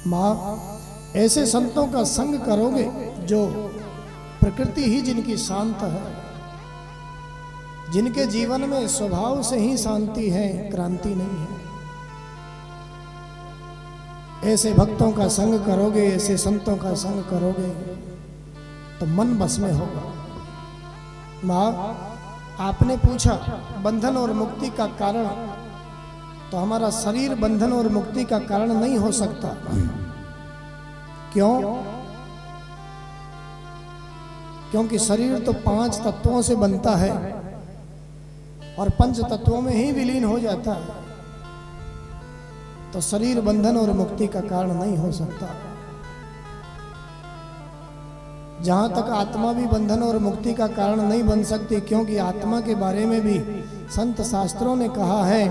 माँ ऐसे संतों का संग करोगे जो प्रकृति ही जिनकी शांत है, जिनके जीवन में स्वभाव से ही शांति है, क्रांति नहीं है, ऐसे भक्तों का संग करोगे, ऐसे संतों का संग करोगे तो मन बस में होगा। माँ आपने पूछा बंधन और मुक्ति का कारण, तो हमारा शरीर बंधन और मुक्ति का कारण नहीं हो सकता। क्यों? क्योंकि शरीर तो 5 तत्वों से बनता है और 5 तत्वों में ही विलीन हो जाता है, तो शरीर बंधन और मुक्ति का कारण नहीं हो सकता। जहां तक आत्मा भी बंधन और मुक्ति का कारण नहीं बन सकती, क्योंकि आत्मा के बारे में भी संत शास्त्रों ने कहा है,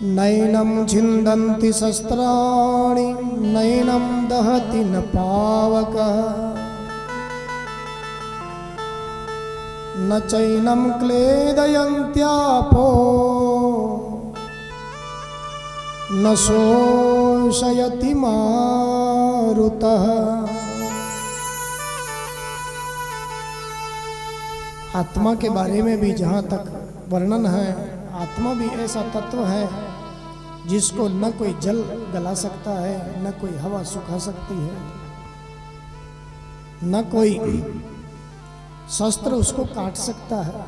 नैनम छिन्दन्ति शस्त्राणि नैनम दहति न पावकः न चैनम क्लेदयन्त्यापो न शोषयति मारुतः। आत्मा के बारे में भी जहाँ तक वर्णन है, आत्मा भी ऐसा तत्व है जिसको न कोई जल गला सकता है, न कोई हवा सुखा सकती है, न कोई शस्त्र उसको काट सकता है,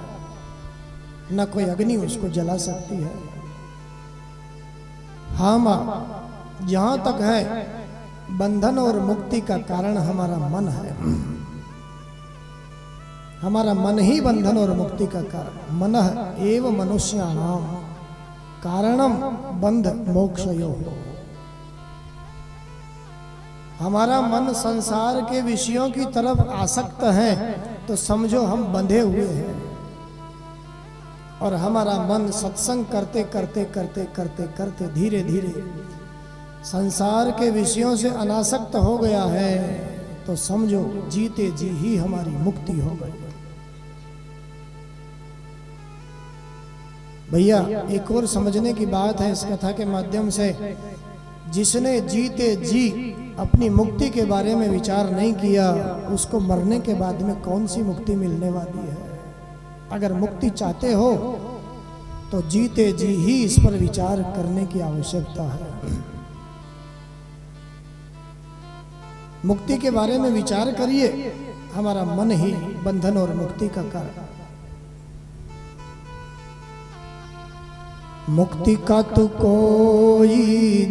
न कोई अग्नि उसको जला सकती है। हाँ माँ, जहाँ तक है बंधन और मुक्ति का कारण हमारा मन है, हमारा मन ही बंधन और मुक्ति का कारण। मनः एव मनुष्याणाम कारणम बंध मोक्षयोः। हमारा मन संसार के विषयों की तरफ आसक्त है तो समझो हम बंधे हुए हैं, और हमारा मन सत्संग करते करते करते करते करते धीरे धीरे संसार के विषयों से अनासक्त हो गया है, तो समझो जीते जी ही हमारी मुक्ति हो गई। भैया एक और समझने की बात है इस कथा के माध्यम से, जिसने जीते जी अपनी मुक्ति के बारे में विचार नहीं किया, उसको मरने के बाद में कौन सी मुक्ति मिलने वाली है। अगर मुक्ति चाहते हो तो जीते जी ही इस पर विचार करने की आवश्यकता है। मुक्ति के बारे में विचार करिए, हमारा मन ही बंधन और मुक्ति का कारण। मुक्ति का तू कोई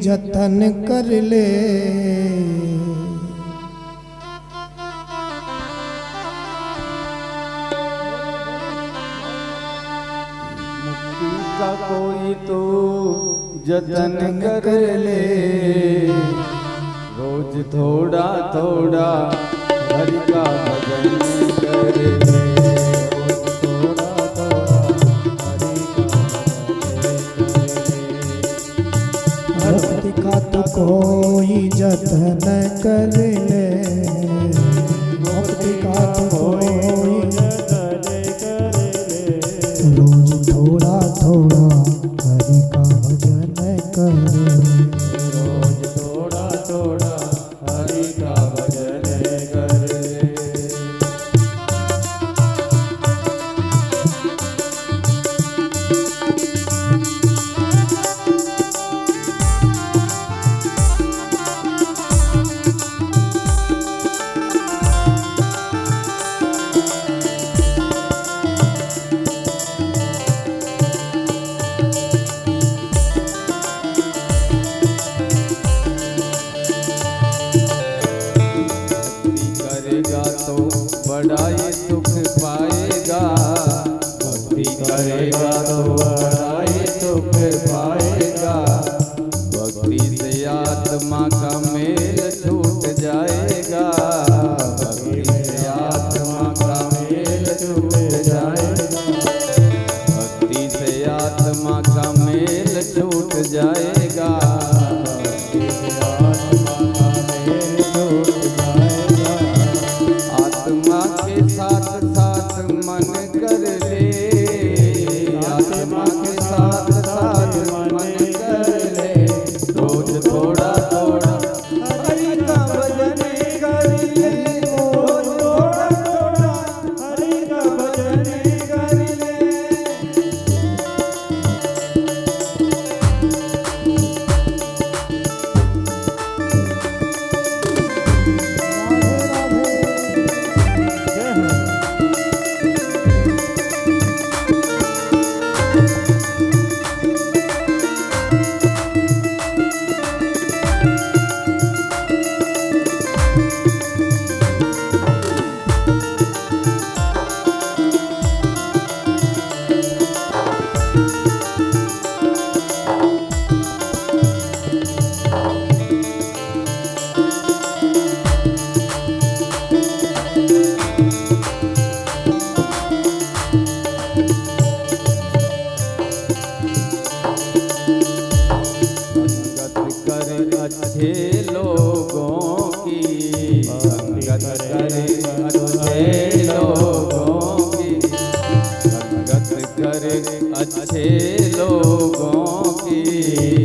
जतन कर ले, का कोई तो जतन कर ले, रोज थोड़ा थोड़ा हरि का भजन कर ले, रोज थोड़ा थोड़ा हरि का भजन कर ले। मुक्ति का तू कोई जतन कर ले, मुक्ति का तू कोई जतन कर ले, रोज थोड़ा थोड़ा हरि का भजन कर ले, रोज थोड़ा थोड़ा हरि का भजन कर ले। बड़ा ही सुख पाएगा, भक्ति करेगा तो बड़ा ही सुख पाएगा, भक्ति से आत्मा का मेल छूट जाएगा, भक्ति से आत्मा का मेल छूट जाएगा, भक्ति से आत्मा का मेल छूट जाएगा, भक्ति से आत्मा का मेल छूट जाएगा। आत्मा के साथ साथ मन कर ले, आत्मा के साथ साथ मन कर ले, रोज थोड़ा थोड़ा हरि का भजन कर ले, रोज थोड़ा थोड़ा हरि का भजन कर ले। अच्छे लोगों की संगत करे, अच्छे लोगों की संगत करे, अच्छे लोगों की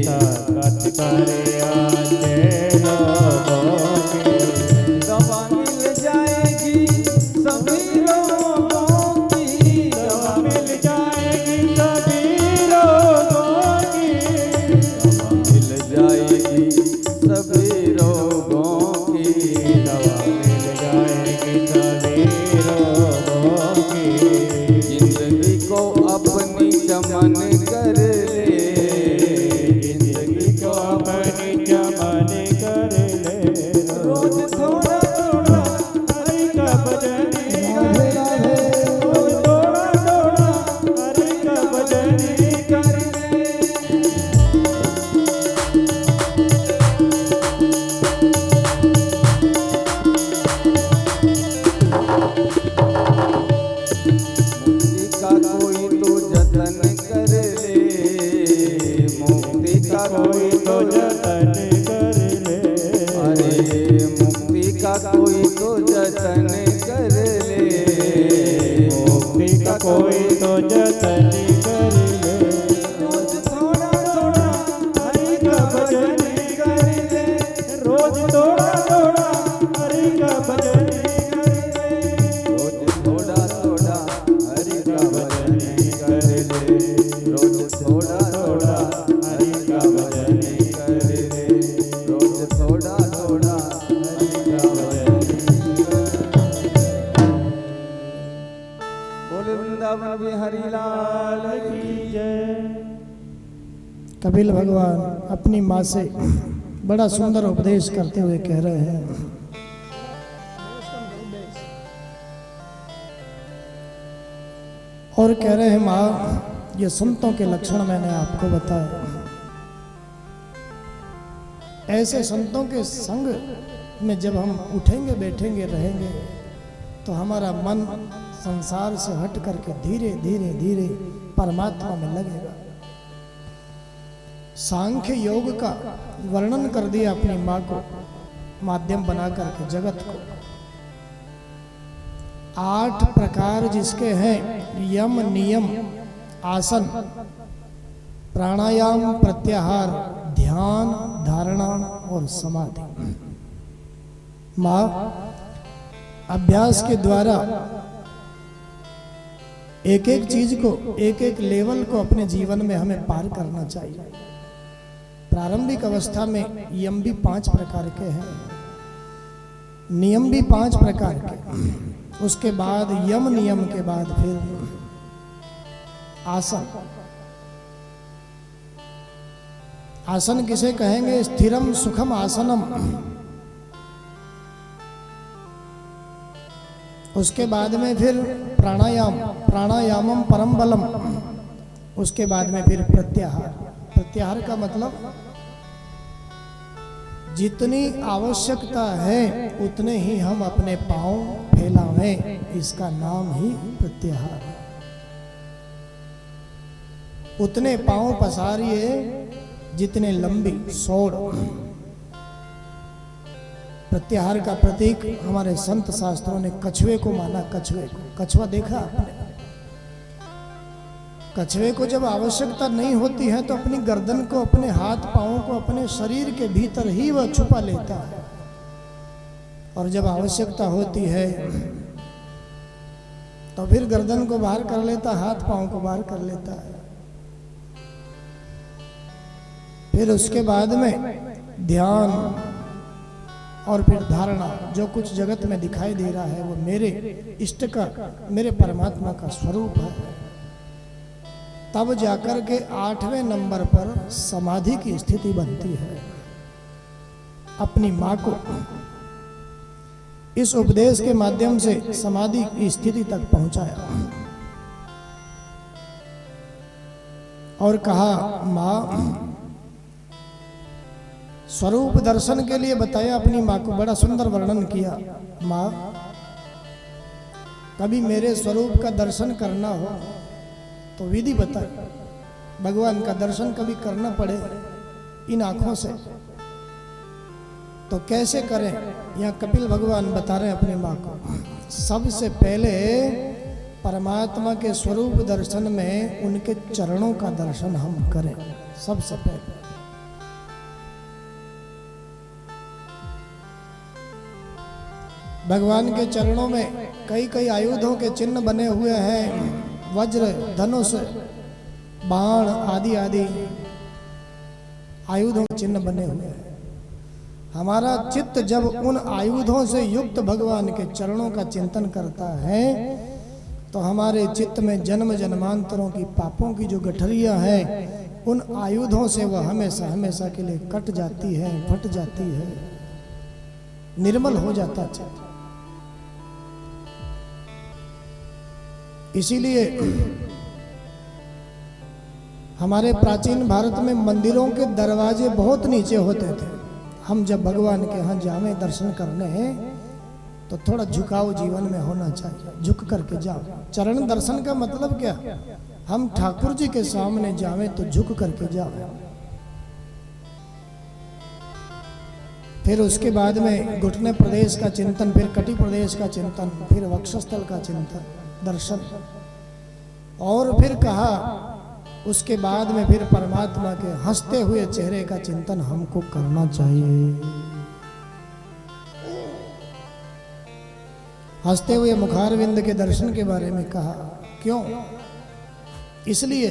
संगत करे, अच्छे लोगों की दवा मिल जाएगी सभी लोगों की, दवा मिल जाएगी सभी लोगों की, दवा मिल जाएगी सभी रोगों की, दवा मिल जाएगी सभी रोगों की। जिंदगी को अपनी चमन कर ले, जिंदगी को अपनी चमन कपिल भगवान अपनी माँ से बड़ा सुंदर उपदेश करते हुए कह रहे हैं, और कह रहे हैं माँ, ये संतों के लक्षण मैंने आपको बताए। ऐसे संतों के संग में जब हम उठेंगे, बैठेंगे, रहेंगे तो हमारा मन संसार से हट करके धीरे धीरे धीरे परमात्मा में लगेगा। सांख्य योग का वर्णन कर दिया अपनी माँ को माध्यम बना करके जगत को। 8 प्रकार जिसके हैं, यम, नियम, आसन, प्राणायाम, प्रत्याहार, ध्यान, धारणा और समाधि। माँ अभ्यास के द्वारा एक एक चीज को, एक एक लेवल को अपने जीवन में हमें पार करना चाहिए। प्रारंभिक अवस्था में यम भी 5 प्रकार के हैं, नियम भी 5 प्रकार के, उसके बाद यम नियम के बाद फिर आसन। आसन किसे कहेंगे? स्थिरम सुखम आसनम। उसके बाद में फिर प्राणायाम, प्राणायामम परम बलम। उसके बाद में फिर प्रत्याहार। प्रत्याहार का मतलब जितनी आवश्यकता है उतने ही हम अपने पांव फैलावें, इसका नाम ही प्रत्याहार है। उतने पांव पसारिए जितने लंबी सोड़। प्रत्याहार का प्रतीक हमारे संत शास्त्रों ने कछुए को माना। कछुए को, कछुआ देखा आपने? कछुए को जब आवश्यकता नहीं होती है तो अपनी गर्दन को, अपने हाथ पांवों को अपने शरीर के भीतर ही वह छुपा लेता है, और जब आवश्यकता होती है तो फिर गर्दन को बाहर कर लेता, हाथ पांव को बाहर कर लेता है। फिर उसके बाद में ध्यान और फिर धारणा। जो कुछ जगत में दिखाई दे रहा है वो मेरे इष्ट का, मेरे परमात्मा का स्वरूप है। तब जाकर के 8वें नंबर पर समाधि की स्थिति बनती है। अपनी मां को इस उपदेश के माध्यम से समाधि की स्थिति तक पहुंचाया और कहा, मां, स्वरूप दर्शन के लिए बताया अपनी मां को। बड़ा सुंदर वर्णन किया। मां, कभी मेरे स्वरूप का दर्शन करना हो तो विधि बताए। भगवान का दर्शन कभी करना पड़े इन आंखों से तो कैसे करें? यहाँ कपिल भगवान बता रहे हैं अपनी माँ को। सबसे पहले परमात्मा के स्वरूप दर्शन में उनके चरणों का दर्शन हम करें। सबसे पहले भगवान के चरणों में कई कई आयुधों के चिन्ह बने हुए हैं। वज्र, धनुष, बाण आदि आदि आयुधों के चिन्ह बने हुए हैं। हमारा चित्त जब उन आयुधों से युक्त भगवान के चरणों का चिंतन करता है तो हमारे चित्त में जन्म जन्मांतरों की पापों की जो गठरियां हैं उन आयुधों से वह हमेशा हमेशा के लिए कट जाती है, फट जाती है, निर्मल हो जाता है। इसीलिए हमारे प्राचीन भारत में मंदिरों के दरवाजे बहुत नीचे होते थे। हम जब भगवान के यहाँ जावे दर्शन करने तो थोड़ा झुकाव जीवन में होना चाहिए, झुक करके जाओ। चरण दर्शन का मतलब क्या? हम ठाकुर जी के सामने जावे तो झुक करके जाओ। फिर उसके बाद में घुटने प्रदेश का चिंतन, फिर कटी प्रदेश का चिंतन, फिर वक्षस्थल का चिंतन, दर्शन, और फिर कहा उसके बाद में फिर परमात्मा के हंसते हुए चेहरे का चिंतन हमको करना चाहिए। हंसते हुए मुखारविंद के दर्शन के बारे में कहा। क्यों? इसलिए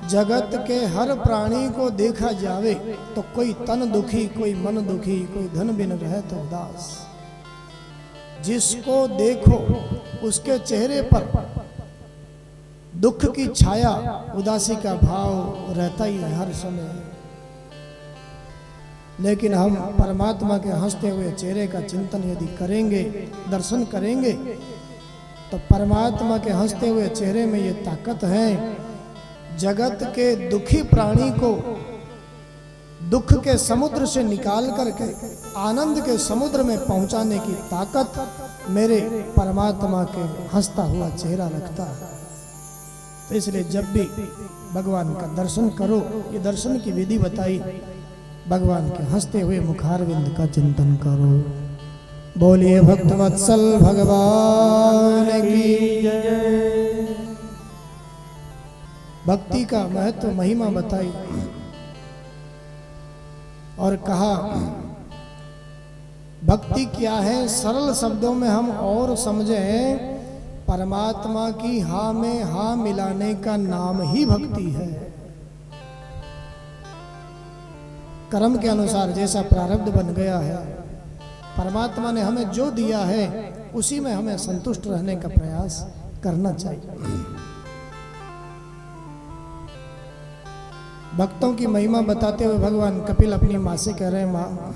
जगत के हर प्राणी को देखा जावे तो कोई तन दुखी, कोई मन दुखी, कोई धन बिन रहे तो उदास। जिसको देखो उसके चेहरे पर दुख की छाया, उदासी का भाव रहता ही है हर समय। लेकिन हम परमात्मा के हंसते हुए चेहरे का चिंतन यदि करेंगे, दर्शन करेंगे, तो परमात्मा के हंसते हुए चेहरे में ये ताकत है, जगत के दुखी प्राणी को दुख के समुद्र से निकाल करके आनंद के समुद्र में पहुंचाने की ताकत मेरे परमात्मा के हंसता हुआ चेहरा रखता है। तो इसलिए जब भी भगवान का दर्शन करो, ये दर्शन की विधि बताई, भगवान के हंसते हुए मुखारविंद का चिंतन करो। बोलिए भक्तवत्सल भगवान की जय। भक्ति का महत्व महिमा बताई और कहा भक्ति क्या है। सरल शब्दों में हम और समझें, परमात्मा की हाँ में हाँ मिलाने का नाम ही भक्ति है। कर्म के अनुसार जैसा प्रारब्ध बन गया है, परमात्मा ने हमें जो दिया है उसी में हमें संतुष्ट रहने का प्रयास करना चाहिए। भक्तों की महिमा बताते हुए भगवान कपिल अपनी माँ से कह रहे हैं, माँ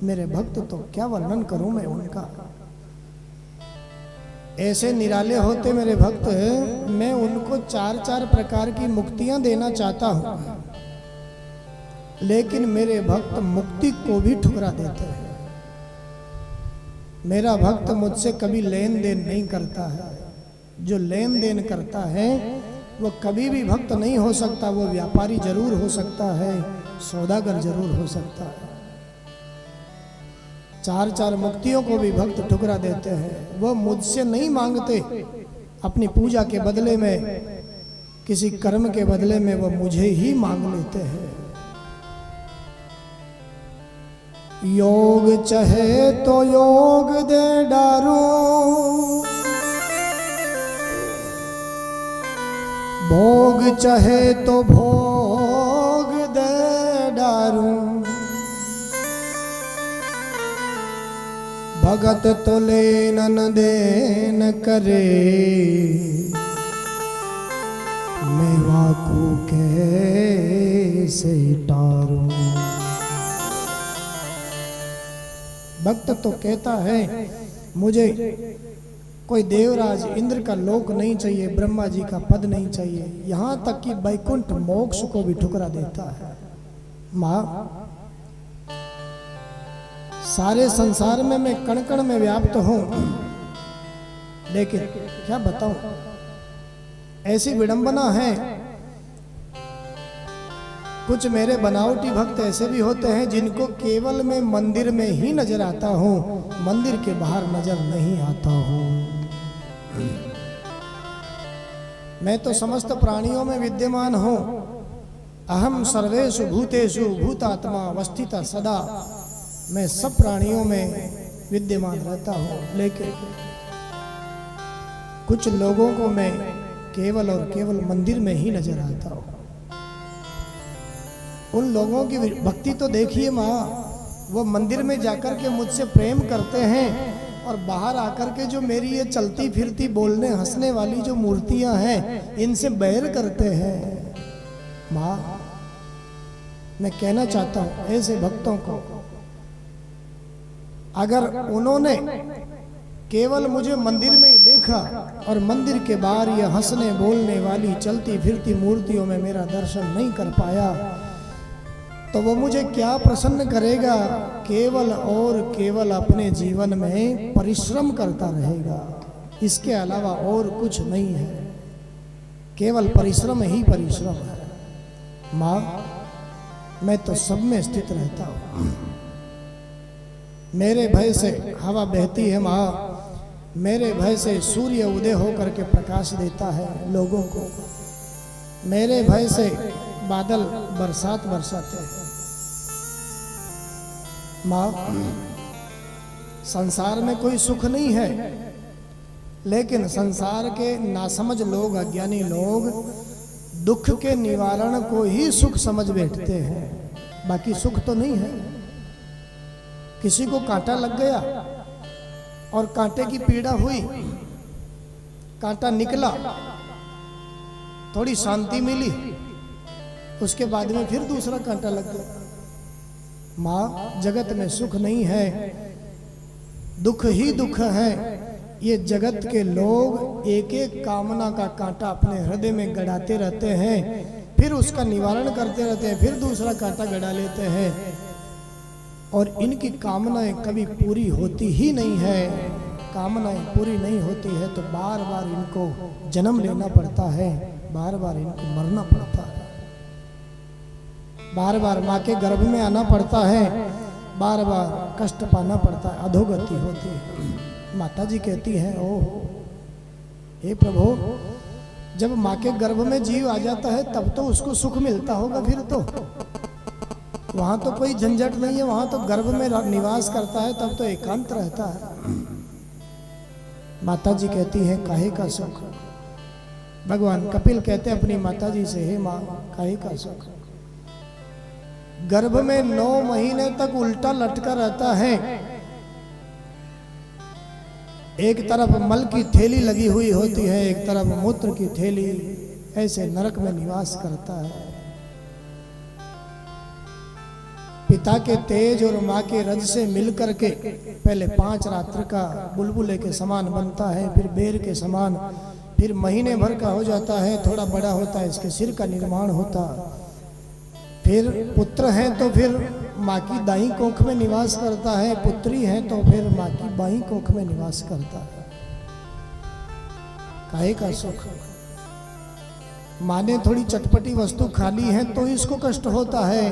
मेरे भक्त तो क्या वर्णन करूं मैं उनका, ऐसे निराले होते मेरे भक्त, मैं उनको चार चार प्रकार की मुक्तियां देना चाहता हूं, लेकिन मेरे भक्त मुक्ति को भी ठुकरा देते हैं। मेरा भक्त मुझसे कभी लेन देन नहीं करता है। जो लेन देन करता है वो कभी भी भक्त नहीं हो सकता। वो व्यापारी जरूर हो सकता है, सौदागर जरूर हो सकता है। चार चार मुक्तियों को भी भक्त ठुकरा देते हैं। वो मुझसे नहीं मांगते, अपनी पूजा के बदले में, किसी कर्म के बदले में वो मुझे ही मांग लेते हैं। योग चाहे तो योग दे डारूं, भोग चाहे तो भोग दे डारूं, भगत तो लेन न देन करे, मैं वाकू कैसे टारूं। भक्त तो कहता है मुझे कोई देवराज इंद्र का लोक नहीं चाहिए, ब्रह्मा जी का पद नहीं चाहिए, यहाँ तक कि वैकुंठ मोक्ष को भी ठुकरा देता है। माँ सारे संसार में मैं कण कण में व्याप्त हूँ, लेकिन क्या बताऊं, ऐसी विडंबना है। कुछ मेरे बनावटी भक्त ऐसे भी होते हैं जिनको केवल मैं मंदिर में ही नजर आता हूँ, मंदिर के बाहर नजर नहीं आता हूँ। मैं तो समस्त प्राणियों में विद्यमान हूँ। अहम सर्वेषु भूतेषु भूतात्मा अवस्थिता सदा। मैं सब प्राणियों में विद्यमान रहता हूँ, लेकिन कुछ लोगों को मैं केवल और केवल मंदिर में ही नजर आता हूँ। उन लोगों की भक्ति तो देखिए माँ, वो मंदिर में जाकर के मुझसे प्रेम करते हैं और बाहर आकर के जो मेरी ये चलती फिरती बोलने हंसने वाली जो मूर्तियां हैं, इनसे बैर करते हैं। माँ मैं कहना चाहता हूँ ऐसे भक्तों को, अगर उन्होंने केवल मुझे मंदिर में ही देखा और मंदिर के बाहर ये हंसने बोलने वाली चलती फिरती मूर्तियों में मेरा दर्शन नहीं कर पाया, तो वो मुझे क्या प्रसन्न करेगा। केवल और केवल अपने जीवन में परिश्रम करता रहेगा, इसके अलावा और कुछ नहीं है। केवल परिश्रम ही परिश्रम है। माँ मैं तो सब में स्थित रहता हूँ। मेरे भय से हवा बहती है माँ, मेरे भय से सूर्य उदय होकर के प्रकाश देता है लोगों को, मेरे भय से बादल बरसात बरसाते हैं। माँ संसार में कोई सुख नहीं है, लेकिन संसार के नासमझ लोग, अज्ञानी लोग दुख के निवारण को ही सुख समझ बैठते हैं, बाकी सुख तो नहीं है। किसी को कांटा लग गया और कांटे की पीड़ा हुई, कांटा निकला थोड़ी शांति मिली, उसके बाद में फिर दूसरा कांटा लग गया। माँ, जगत में सुख नहीं है, दुख ही दुख है। ये जगत के लोग एक एक कामना का कांटा अपने हृदय में गड़ाते रहते हैं, फिर उसका निवारण करते रहते हैं, फिर दूसरा कांटा गड़ा लेते हैं, और इनकी कामनाएं कभी पूरी होती ही नहीं है। कामनाएं पूरी नहीं होती है तो बार बार इनको जन्म लेना पड़ता है, बार बार इनको मरना पड़ता है, बार बार माँ के गर्भ में आना पड़ता है, बार बार कष्ट पाना पड़ता है, अधोगति होती है। माता जी कहती है, ओह हे प्रभु, जब माँ के गर्भ में जीव आ जाता है तब तो उसको सुख मिलता होगा, फिर तो वहां तो कोई झंझट नहीं है, वहां तो गर्भ में निवास करता है, तब तो एकांत रहता है। माता जी कहती है, काहे का सुख। भगवान कपिल कहते हैं अपनी माता जी से, हे माँ, काहे का सुख। गर्भ में 9 महीने तक उल्टा लटका रहता है, एक तरफ मल की थैली लगी हुई होती है, एक तरफ मूत्र की थैली, ऐसे नरक में निवास करता है। पिता के तेज और माँ के रज से मिलकर के पहले 5 रात्र का बुलबुले के समान बनता है, फिर बेर के समान, फिर महीने भर का हो जाता है, थोड़ा बड़ा होता है, इसके सिर का निर्माण होता, फिर पुत्र है तो फिर माँ की दाई कोख में निवास करता है, पुत्री है तो फिर माँ की बाई कोख में निवास करता है। काहे का सुख। माँ ने थोड़ी चटपटी वस्तु खा ली है तो इसको कष्ट होता है,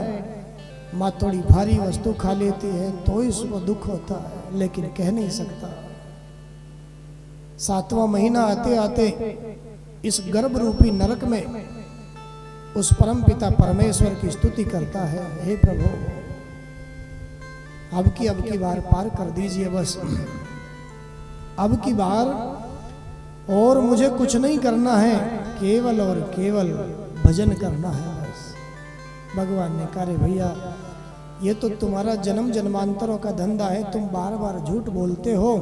माँ थोड़ी भारी वस्तु खा लेती है तो इसको दुख होता है, लेकिन कह नहीं सकता। 7वां महीना आते आते इस गर्भ रूपी नरक में उस परम पिता परमेश्वर की स्तुति करता है, हे प्रभु, अब की बार पार कर दीजिए, बस अब की बार, और मुझे कुछ नहीं करना है, केवल और केवल भजन करना है बस। भगवान ने कहा, भैया ये तो तुम्हारा जन्म जन्मांतरों का धंधा है, तुम बार बार झूठ बोलते हो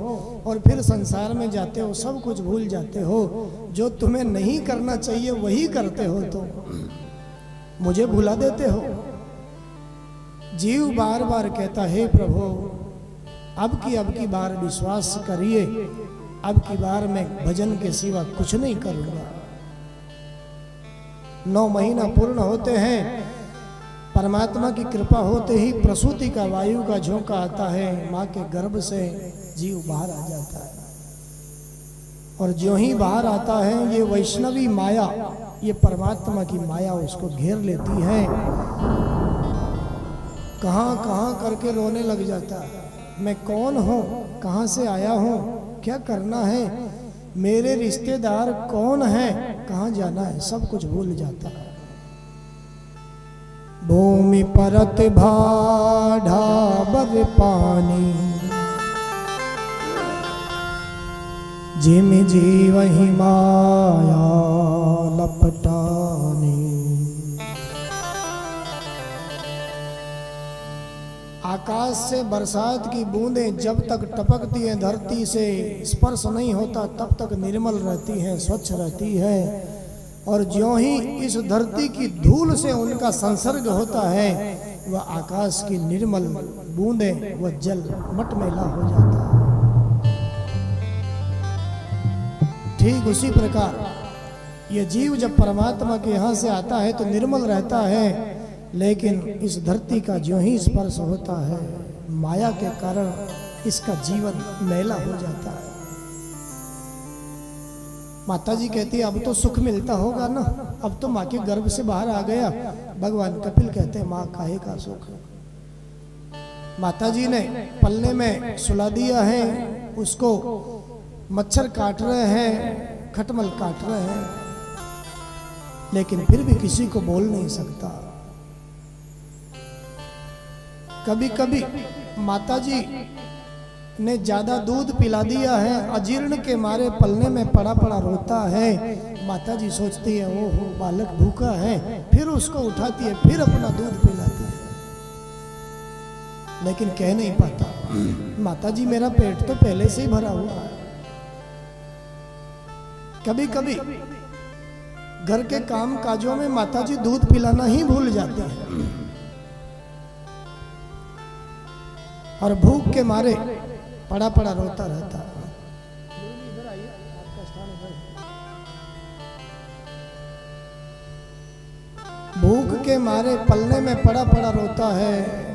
और फिर संसार में जाते हो, सब कुछ भूल जाते हो, जो तुम्हें नहीं करना चाहिए वही करते हो, तो मुझे भुला देते हो। जीव बार बार कहता है, प्रभु अब की बार विश्वास करिए, अब की बार मैं भजन के सिवा कुछ नहीं करूंगा। 9 महीना पूर्ण होते हैं, परमात्मा की कृपा होते ही प्रसूति का वायु का झोंका आता है, माँ के गर्भ से जीव बाहर आ जाता है, और ज्यों ही बाहर आता है ये वैष्णवी माया, ये परमात्मा की माया उसको घेर लेती है, कहाँ कहाँ करके रोने लग जाता है। मैं कौन हूँ, कहाँ से आया हूँ, क्या करना है, मेरे रिश्तेदार कौन है, कहाँ जाना है, सब कुछ भूल जाता है। भूमि परत भाढ़ा बर पानी, जिम जीवहि माया लपटानी। आकाश से बरसात की बूंदें जब तक टपकती हैं धरती से, स्पर्श नहीं होता तब तक निर्मल रहती हैं, स्वच्छ रहती है, और ज्यों ही इस धरती की धूल से उनका संसर्ग होता है, वह आकाश की निर्मल बूंदें, वह जल मटमैला हो जाता है। ठीक उसी प्रकार ये जीव जब परमात्मा के यहाँ से आता है तो निर्मल रहता है, लेकिन इस धरती का ज्यों ही स्पर्श होता है, माया के कारण इसका जीवन मैला हो जाता है। माता जी कहती है, अब तो सुख मिलता होगा ना, अब तो माँ के गर्भ से बाहर आ गया। भगवान कपिल कहते हैं, माँ काहे का सुख। माता जी ने पलने में सुला दिया है, उसको मच्छर काट रहे हैं, खटमल काट रहे हैं, लेकिन फिर भी किसी को बोल नहीं सकता। कभी कभी माता जी ने ज्यादा दूध पिला दिया है, अजीर्ण के मारे पलने में पड़ा पड़ा रोता है। माता जी सोचती है, ओहो बालक भूखा है, फिर उसको उठाती है, फिर अपना दूध पिलाती है, लेकिन कह नहीं पाता, माता जी मेरा पेट तो पहले से ही भरा हुआ है। कभी कभी घर के काम काजों में माताजी दूध पिलाना ही भूल जाती है और भूख के मारे पड़ा पड़ा रोता रहता है। भूख के मारे पलने में पड़ा पड़ा रोता है।